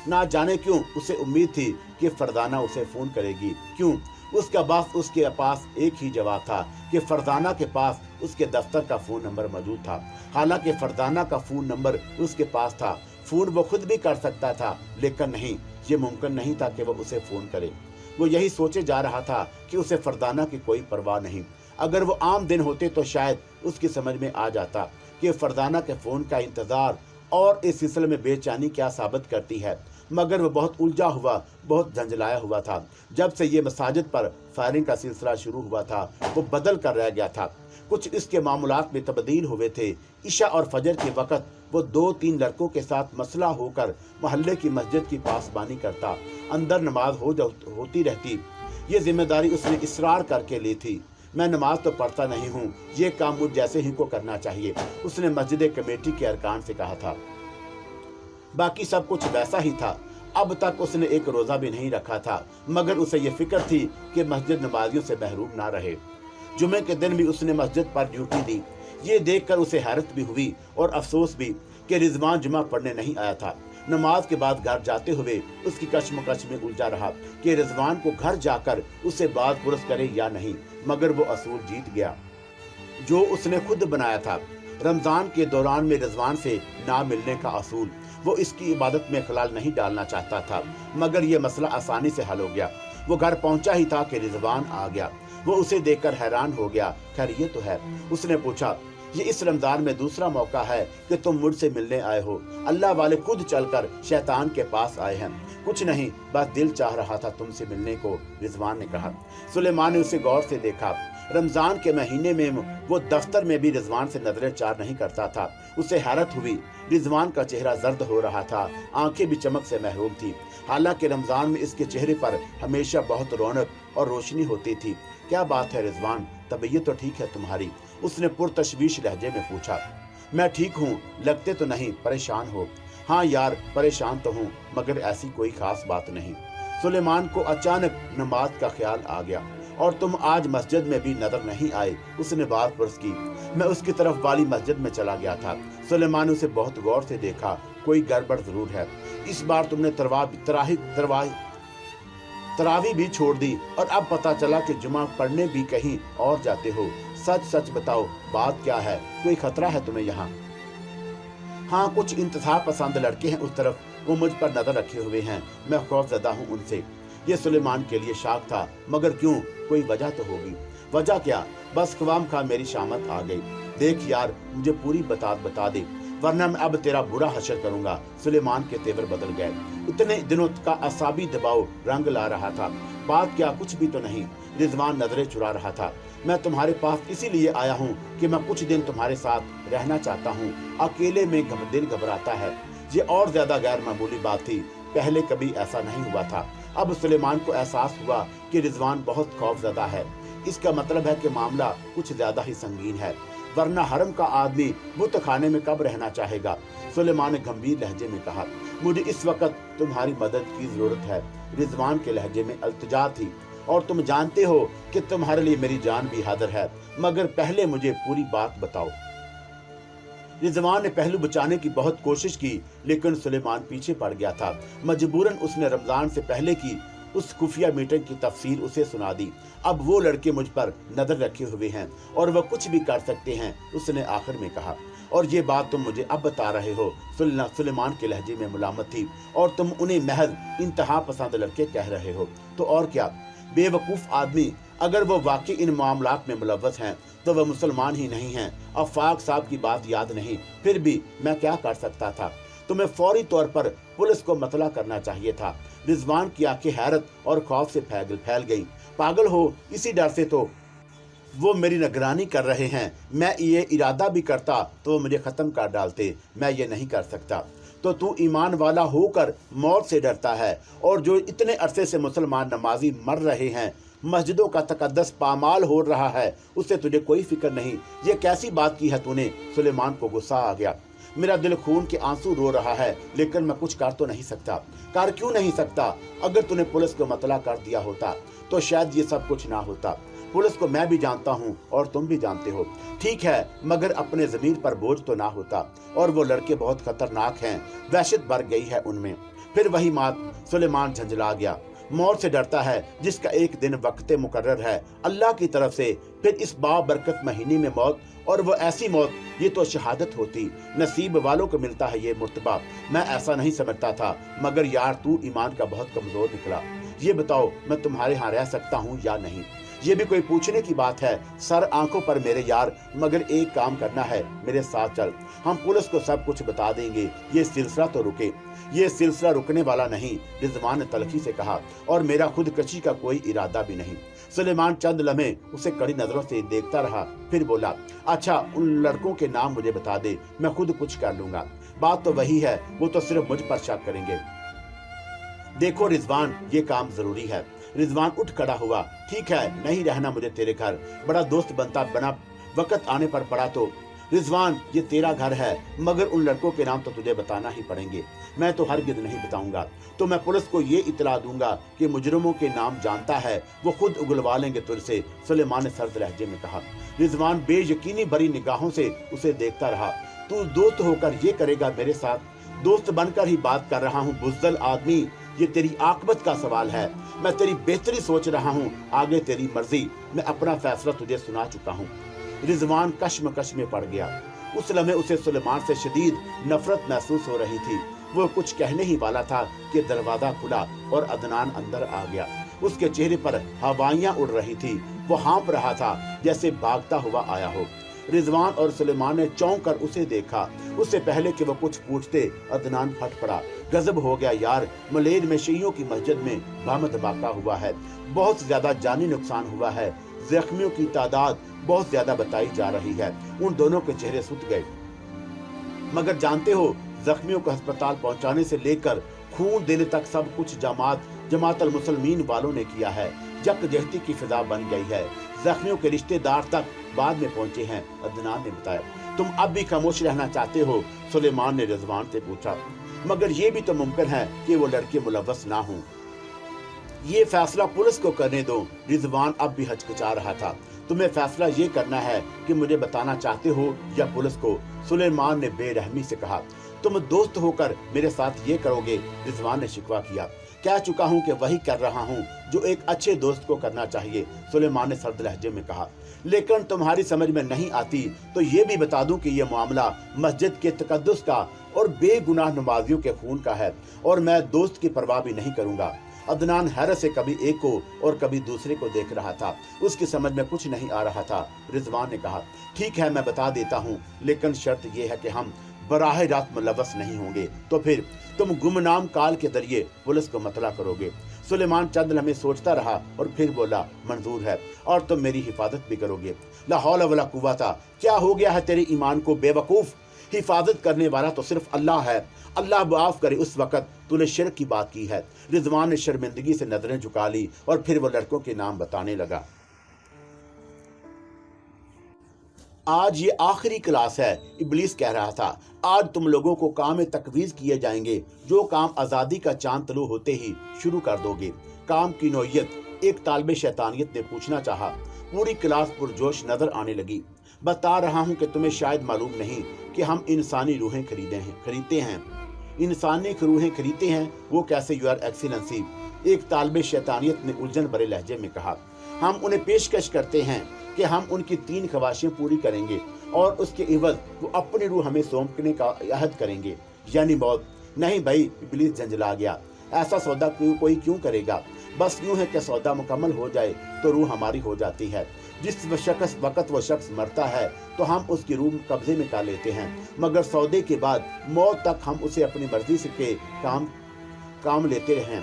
Speaker 1: ना जाने क्यों उसे उम्मीद थी कि फरदाना उसे फोन करेगी। क्यों? उसके पास एक ही जवाब था कि फरदाना के पास उसके दफ्तर का फोन नंबर मौजूद था। हालांकि फरदाना का फोन नंबर उसके पास था, फोन वो खुद भी कर सकता था, लेकिन नहीं, ये मुमकिन नहीं था कि वो उसे फोन करे। वो यही सोचे जा रहा था कि उसे फरदाना की कोई परवाह नहीं। अगर वो आम दिन होते तो शायद उसकी समझ में आ जाता कि फरदाना के फोन का इंतजार और इस सिलसिले में बेचैनी क्या साबित करती है, मगर वो बहुत उलझा हुआ, बहुत झंझलाया हुआ था। जब से ये मसाजिद पर फायरिंग का सिलसिला शुरू हुआ था वो बदल कर रह गया था। कुछ इसके मामूलात में तब्दील हुए थे। इशा और फजर के वक़्त वो 2-3 लड़कों के साथ मसला होकर मोहल्ले की मस्जिद की पासबानी करता, अंदर नमाज होती रहती। ये जिम्मेदारी उसने इसरार करके ली थी। मैं नमाज तो पढ़ता नहीं हूँ, ये काम मुझ जैसे ही को करना चाहिए, उसने मस्जिद कमेटी के अरकान से कहा था। बाकी सब कुछ वैसा ही था। अब तक उसने एक रोज़ा भी नहीं रखा था, मगर उसे ये फिक्र थी कि मस्जिद नमाजियों से महरूम ना रहे। जुमे के दिन भी उसने मस्जिद पर ड्यूटी दी। ये देखकर उसे हैरत भी हुई और अफसोस भी कि रिजवान जुमा पढ़ने नहीं आया था। नमाज के बाद घर जाते हुए उसकी कश्मकश में उलझा रहा कि रिजवान को घर जाकर उससे बात पुरस करे या नहीं, मगर वो असूल जीत गया जो उसने खुद बनाया था। रमजान के दौरान में रिजवान से ना मिलने का असूल। वो इसकी इबादत में खलाल नहीं डालना चाहता था, मगर यह मसला आसानी से हल हो गया। वो घर पहुंचा ही था कि रिजवान आ गया। वो उसे देखकर हैरान हो गया। खैर ये तो है, उसने पूछा, ये इस रमजान में दूसरा मौका है कि तुम मुझसे मिलने आए हो। अल्लाह वाले खुद चलकर शैतान के पास आए हैं। कुछ नहीं, बस दिल चाह रहा था तुमसे मिलने को, रिजवान ने कहा। सुलेमान ने उसे गौर से देखा। रमजान के महीने में वो दफ्तर में भी रिजवान से नजरें चार नहीं करता था। उसे हैरत हुई। रिजवान का चेहरा जर्द हो रहा था, आंखें भी चमक से महरूम थी। हालांकि रमजान में इसके चेहरे पर हमेशा बहुत रौनक और रोशनी होती थी। क्या बात है रिजवान, तबीयत तो ठीक है तुम्हारी? उसने पुरतशवीश लहजे में पूछा। मैं ठीक हूँ, लगते तो नहीं परेशान हो। हाँ यार, परेशान तो हूँ, मगर ऐसी कोई खास बात नहीं। सुलेमान को अचानक नमाज का ख्याल आ गया। और तुम आज मस्जिद में भी नजर नहीं आए, उसने बात पुरस की। मैं उसकी तरफ वाली मस्जिद में चला गया था। सुलेमान उसे बहुत गौर से देखा। कोई गड़बड़ जरूर है। इस बार तुमने तरावी भी छोड़ दी और अब पता चला कि जुमा पढ़ने भी कहीं और जाते हो। सच सच बताओ, बात क्या है? कोई खतरा है तुम्हें यहाँ? हाँ, कुछ इंतहा पसंद लड़के हैं उस तरफ, वो मुझ पर नजर रखे हुए हैं। मैं खौफजदा हूँ उनसे। ये सुलेमान के लिए शाक था, मगर क्यों? कोई वजह तो होगी। वजह क्या? बस ख्वाम खा मेरी शामत आ गई। देख यार, मुझे पूरी बता दे, वरना मैं अब तेरा बुरा हशर करूंगा। सुलेमान के तेवर बदल गए। इतने दिनों का असाबी दबाव रंग ला रहा था। बात क्या? कुछ भी तो नहीं। रिजवान नजरें चुरा रहा था। मैं तुम्हारे पास इसीलिए आया हूँ कि मैं कुछ दिन तुम्हारे साथ रहना चाहता हूँ। अकेले में दिल घबराता है। ये और ज्यादा गैर मामूली बात थी। पहले कभी ऐसा नहीं हुआ था। अब सुलेमान को एहसास हुआ कि रिजवान बहुत खौफजदा है। इसका मतलब है कि मामला कुछ ज्यादा ही संगीन है, वरना हरम का आदमी बुत खाने में कब रहना चाहेगा। सुलेमान ने गंभीर लहजे में कहा, मुझे इस वक्त तुम्हारी मदद की जरूरत है। रिजवान के लहजे में अल्तजा थी। और तुम जानते हो कि तुम्हारे लिए मेरी जान भी हाजिर है, मगर पहले मुझे पूरी बात बताओ। रिजवान ने पहलू बचाने की बहुत कोशिश की, लेकिन सुलेमान पीछे पड़ गया था। मजबूरन उसने रमजान से पहले की उस खुफिया मीटिंग की तफसीर उसे सुना दी। अब वो लड़के मुझ पर नजर रखे हुए हैं और वह कुछ भी कर सकते हैं, उसने आखिर में कहा। और ये बात तुम मुझे अब बता रहे हो? सुलेमान के लहजे में मुलामत थी। और तुम उन्हें महज इंतहा पसंद लड़के कह रहे हो? तो और क्या? बेवकूफ आदमी, अगर वो वाकई इन मामलात में मुलव्वस हैं तो वह मुसलमान ही नहीं हैं। आफाक साहब की बात याद नहीं, फिर भी मैं क्या कर सकता था। तुम्हें फौरी तौर पर पुलिस को मतला करना चाहिए था। रिजवान की आंखें हैरत और खौफ से फैल गई। पागल हो, इसी डर से तो वो मेरी निगरानी कर रहे हैं। मैं ये इरादा भी करता तो वो मुझे खत्म कर डालते। मैं ये नहीं कर सकता। तो तू ईमान वाला होकर मौत से डरता है, और जो इतने अरसे से मुसलमान नमाजी मर रहे हैं, मस्जिदों का तकद्दस पामाल हो रहा है, उससे तुझे कोई फिक्र नहीं। ये कैसी बात की है तूने? सुलेमान को गुस्सा आ गया। मेरा दिल खून के आंसू रो रहा है, लेकिन मैं कुछ कर तो नहीं सकता। कर क्यों नहीं सकता? अगर तूने पुलिस को मतला कर दिया होता तो शायद ये सब कुछ ना होता। पुलिस को मैं भी जानता हूँ और तुम भी जानते हो। ठीक है, मगर अपने ज़मीर पर बोझ तो ना होता। और वो लड़के बहुत खतरनाक हैं, वहशत भर गई है उनमें। फिर वही बात, सुलेमान झंझला गया। मौत से डरता है जिसका एक दिन वक्त मुकर्रर है अल्लाह की तरफ से, फिर इस बाबरकत महीने में मौत, और वो ऐसी मौत, ये तो शहादत होती। नसीब वालों को मिलता है ये मुर्तबा। मैं ऐसा नहीं समझता था, मगर यार तू ईमान का बहुत कमजोर निकला। ये बताओ, मैं तुम्हारे यहाँ रह सकता हूँ या नहीं? ये भी कोई पूछने की बात है? सर आंखों पर मेरे यार, मगर एक काम करना है, मेरे साथ चल। हम पुलिस को सब कुछ बता देंगे, ये सिलसिला तो रुके। ये सिलसिला रुकने वाला नहीं, रिजवान ने तलखी से कहा, और मेरा खुदकशी का कोई इरादा भी नहीं। सुलेमान चंद लम्हे उसे कड़ी नजरों से देखता रहा, फिर बोला, अच्छा उन लड़कों के नाम मुझे बता दे, मैं खुद कुछ कर लूंगा। बात तो वही है, वो तो सिर्फ मुझ पर शक करेंगे। देखो रिजवान, ये काम जरूरी है। रिजवान उठ खड़ा हुआ। ठीक है, नहीं रहना मुझे तेरे घर, बड़ा दोस्त बनता बना, वक्त आने पर पड़ा तो। रिजवान, ये तेरा घर है, मगर उन लड़कों के नाम तो तुझे बताना ही पड़ेंगे। मैं तो हरगिज़ नहीं बताऊंगा। तो मैं पुलिस को ये इतला दूंगा कि मुजरिमों के नाम जानता है, वो खुद उगलवा लेंगे तुझसे, सुलेमान ने सर्द लहजे में कहा। रिजवान बेयकीनी भरी निगाहों से उसे देखता रहा। तू दोस्त होकर ये करेगा मेरे साथ? दोस्त बनकर ही बात कर रहा हूँ बुज़दिल आदमी, ये तेरी आकबत का सवाल है। मैं तेरी बेहतरी सोच रहा हूँ, आगे तेरी मर्जी। मैं अपना फैसला तुझे सुना चुका हूँ। रिजवान कश्मकश में पड़ गया। उस लम्हे उसे सुलेमान से शदीद नफरत महसूस हो रही थी। वो कुछ कहने ही वाला था कि दरवाजा खुला और अदनान अंदर आ गया। उसके चेहरे पर हवाइयां उड़ रही थी। वो हाँप रहा था जैसे भागता हुआ आया हो। रिजवान और सुलेमान ने चौंक कर उसे देखा। उससे पहले कि वो कुछ पूछते, अदनान फट पड़ा। गजब हो गया यार, मलेर में शियों की मस्जिद में बम धमाका हुआ है, बहुत ज्यादा जानी नुकसान हुआ है, जख्मियों की तादाद बहुत ज्यादा बताई जा रही है। उन दोनों के चेहरे सुत गए। मगर जानते हो, जख्मियों को अस्पताल पहुंचाने से लेकर खून देने तक सब कुछ जमात अल मुसलमीन वालों ने किया है। यकजहती की फिजा बन गई है। जख्मियों के रिश्तेदार तक बाद में पहुंचे हैं, अदनान ने बताया। तुम अब भी खामोश रहना चाहते हो? सुलेमान ने रिजवान से पूछा। मगर ये भी तो मुमकिन है कि वो लड़के मुलव्वस ना हों। ये फैसला पुलिस को करने दो। रिजवान अब भी हचकिचा रहा था। तुम्हें फैसला ये करना है कि मुझे बताना चाहते हो या पुलिस को? सुलेमान ने बेरहमी से कहा। तुम दोस्त होकर मेरे साथ ये करोगे? रिजवान ने शिकवा किया। कह चुका हूँ कि वही कर रहा हूँ जो एक अच्छे दोस्त को करना चाहिए, सुलेमान ने सर्द लहजे में कहा। लेकिन तुम्हारी समझ में नहीं आती तो ये भी बता दूं कि ये मामला मस्जिद के तकद्दुस का और बेगुनाह नमाजियों के खून का है, और मैं दोस्त की परवाह भी नहीं करूंगा। अदनान हैरत से कभी एक को और कभी दूसरे को देख रहा था। उसकी समझ में कुछ नहीं आ रहा था। रिजवान ने कहा, ठीक है, मैं बता देता हूँ, लेकिन शर्त यह है कि हम बराह रास्त मुलव्वस नहीं होंगे। तो फिर तुम गुमनाम काल के जरिए पुलिस को मतला करोगे। सुलेमान चंद लम्हे सोचता रहा और फिर बोला, मंजूर है, और तुम मेरी हिफाजत भी करोगे। ला हौला वला कुव्वता, क्या हो गया है तेरे ईमान को बेवकूफ? हिफाजत करने वाला तो सिर्फ अल्लाह है। अल्लाह माफ करे उस वक़्त तूने शिर्क की बात की है। रिजवान ने शर्मिंदगी से नजरें झुका ली और फिर वो लड़कों के नाम बताने लगा। आज ये आखिरी क्लास है, इब्लीस कह रहा था। आज तुम लोगों को काम तकवीज किए जाएंगे, जो काम आज़ादी का चांद तलू होते ही शुरू कर दोगे। काम की नौयत? एक तालिबे शैतानियत ने पूछना चाहा। पूरी क्लास पुरजोश नजर आने लगी। बता रहा हूँ कि तुम्हें शायद मालूम नहीं कि हम इंसानी रूहें खरीदते हैं। इंसानी रूहें खरीदते हैं? वो कैसे योर एक्सीलेंसी? एक तालिबे शैतानियत ने उलझन भरे लहजे में कहा। हम उन्हें पेशकश करते हैं कि हम उनकी 3 ख्वाहिशें पूरी करेंगे और उसके इवज वो अपनी रूह हमें सौंपने का अहद करेंगे, यानी मौत। नहीं भाई, इब्लीस झंझला गया। ऐसा सौदा कोई क्यों करेगा? बस यूं है कि सौदा मुकम्मल हो जाए तो रूह हमारी हो जाती है। जिस वक्त वो शख्स मरता है तो हम उसकी रूह कब्जे में कर लेते हैं, मगर सौदे के बाद मौत तक हम उसे अपनी मर्जी से के काम लेते हैं।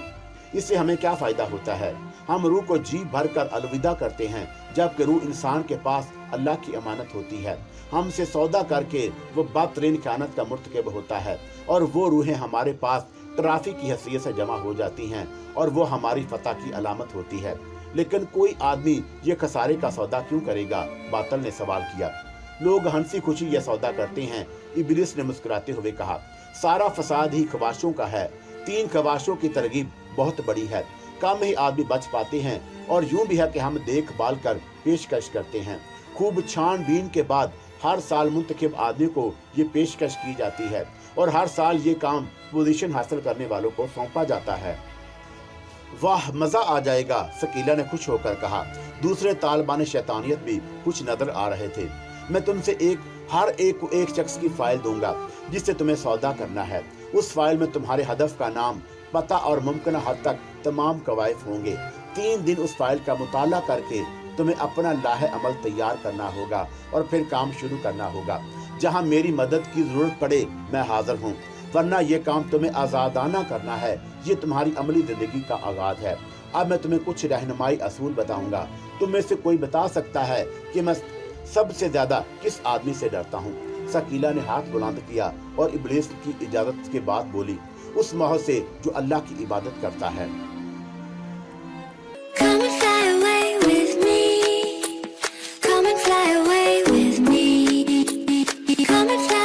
Speaker 1: इससे हमें क्या फायदा होता है? हम रूह को जी भर कर अलविदा करते हैं, जबकि रूह इंसान के पास अल्लाह की अमानत होती है। हमसे सौदा करके वो बदतरीन खयानत का मुर्तकब होता है और वो रूहें हमारे पास ट्राफी की हैसियत से जमा हो जाती हैं और वो हमारी फतह की अलामत होती है। लेकिन कोई आदमी ये खसारे का सौदा क्यों करेगा? बातल ने सवाल किया। लोग हंसी खुशी यह सौदा करते हैं। इब्लिस ने मुस्कुराते हुए कहा, सारा फसाद ही ख्वाहिशों का है। 3 ख्वाहिशों की तरगीब बहुत बड़ी है, कम ही आदमी बच पाते हैं। और यूं भी है कि हम देखभाल कर पेशकश करते हैं। खूब छानबीन के बाद हर साल मुंतखब आदमी को ये पेशकश की जाती है और हर साल ये काम पोजीशन हासिल करने वालों को सौंपा जाता है। वाह, मजा आ जाएगा, शकीला ने खुश होकर कहा। दूसरे तालिबान शैतानियत भी कुछ नजर आ रहे थे। मैं तुमसे हर एक को एक शख्स की फाइल दूंगा जिससे तुम्हें सौदा करना है। उस फाइल में तुम्हारे हदफ का नाम, पता और मुमकिन हद तक तमाम कवायद होंगे। 3 दिन उस फाइल का मुताला करके तुम्हें अपना लाहे अमल तैयार करना होगा और फिर काम शुरू करना होगा। जहां मेरी मदद की जरूरत पड़े मैं हाजिर हूँ, वरना ये काम तुम्हें आजादाना करना है। ये तुम्हारी अमली जिंदगी का आगाज है। अब मैं तुम्हें कुछ रहनुमाई असूल बताऊंगा। तुम में से कोई बता सकता है कि मैं सबसे ज्यादा किस आदमी से डरता हूँ? शकीला ने हाथ बुलंद किया और इब्लीस की इजाजत के बाद बोली, उस मौत से जो अल्लाह की इबादत करता है।
Speaker 2: Come and fly away with me. Come and fly away with me. Come and fly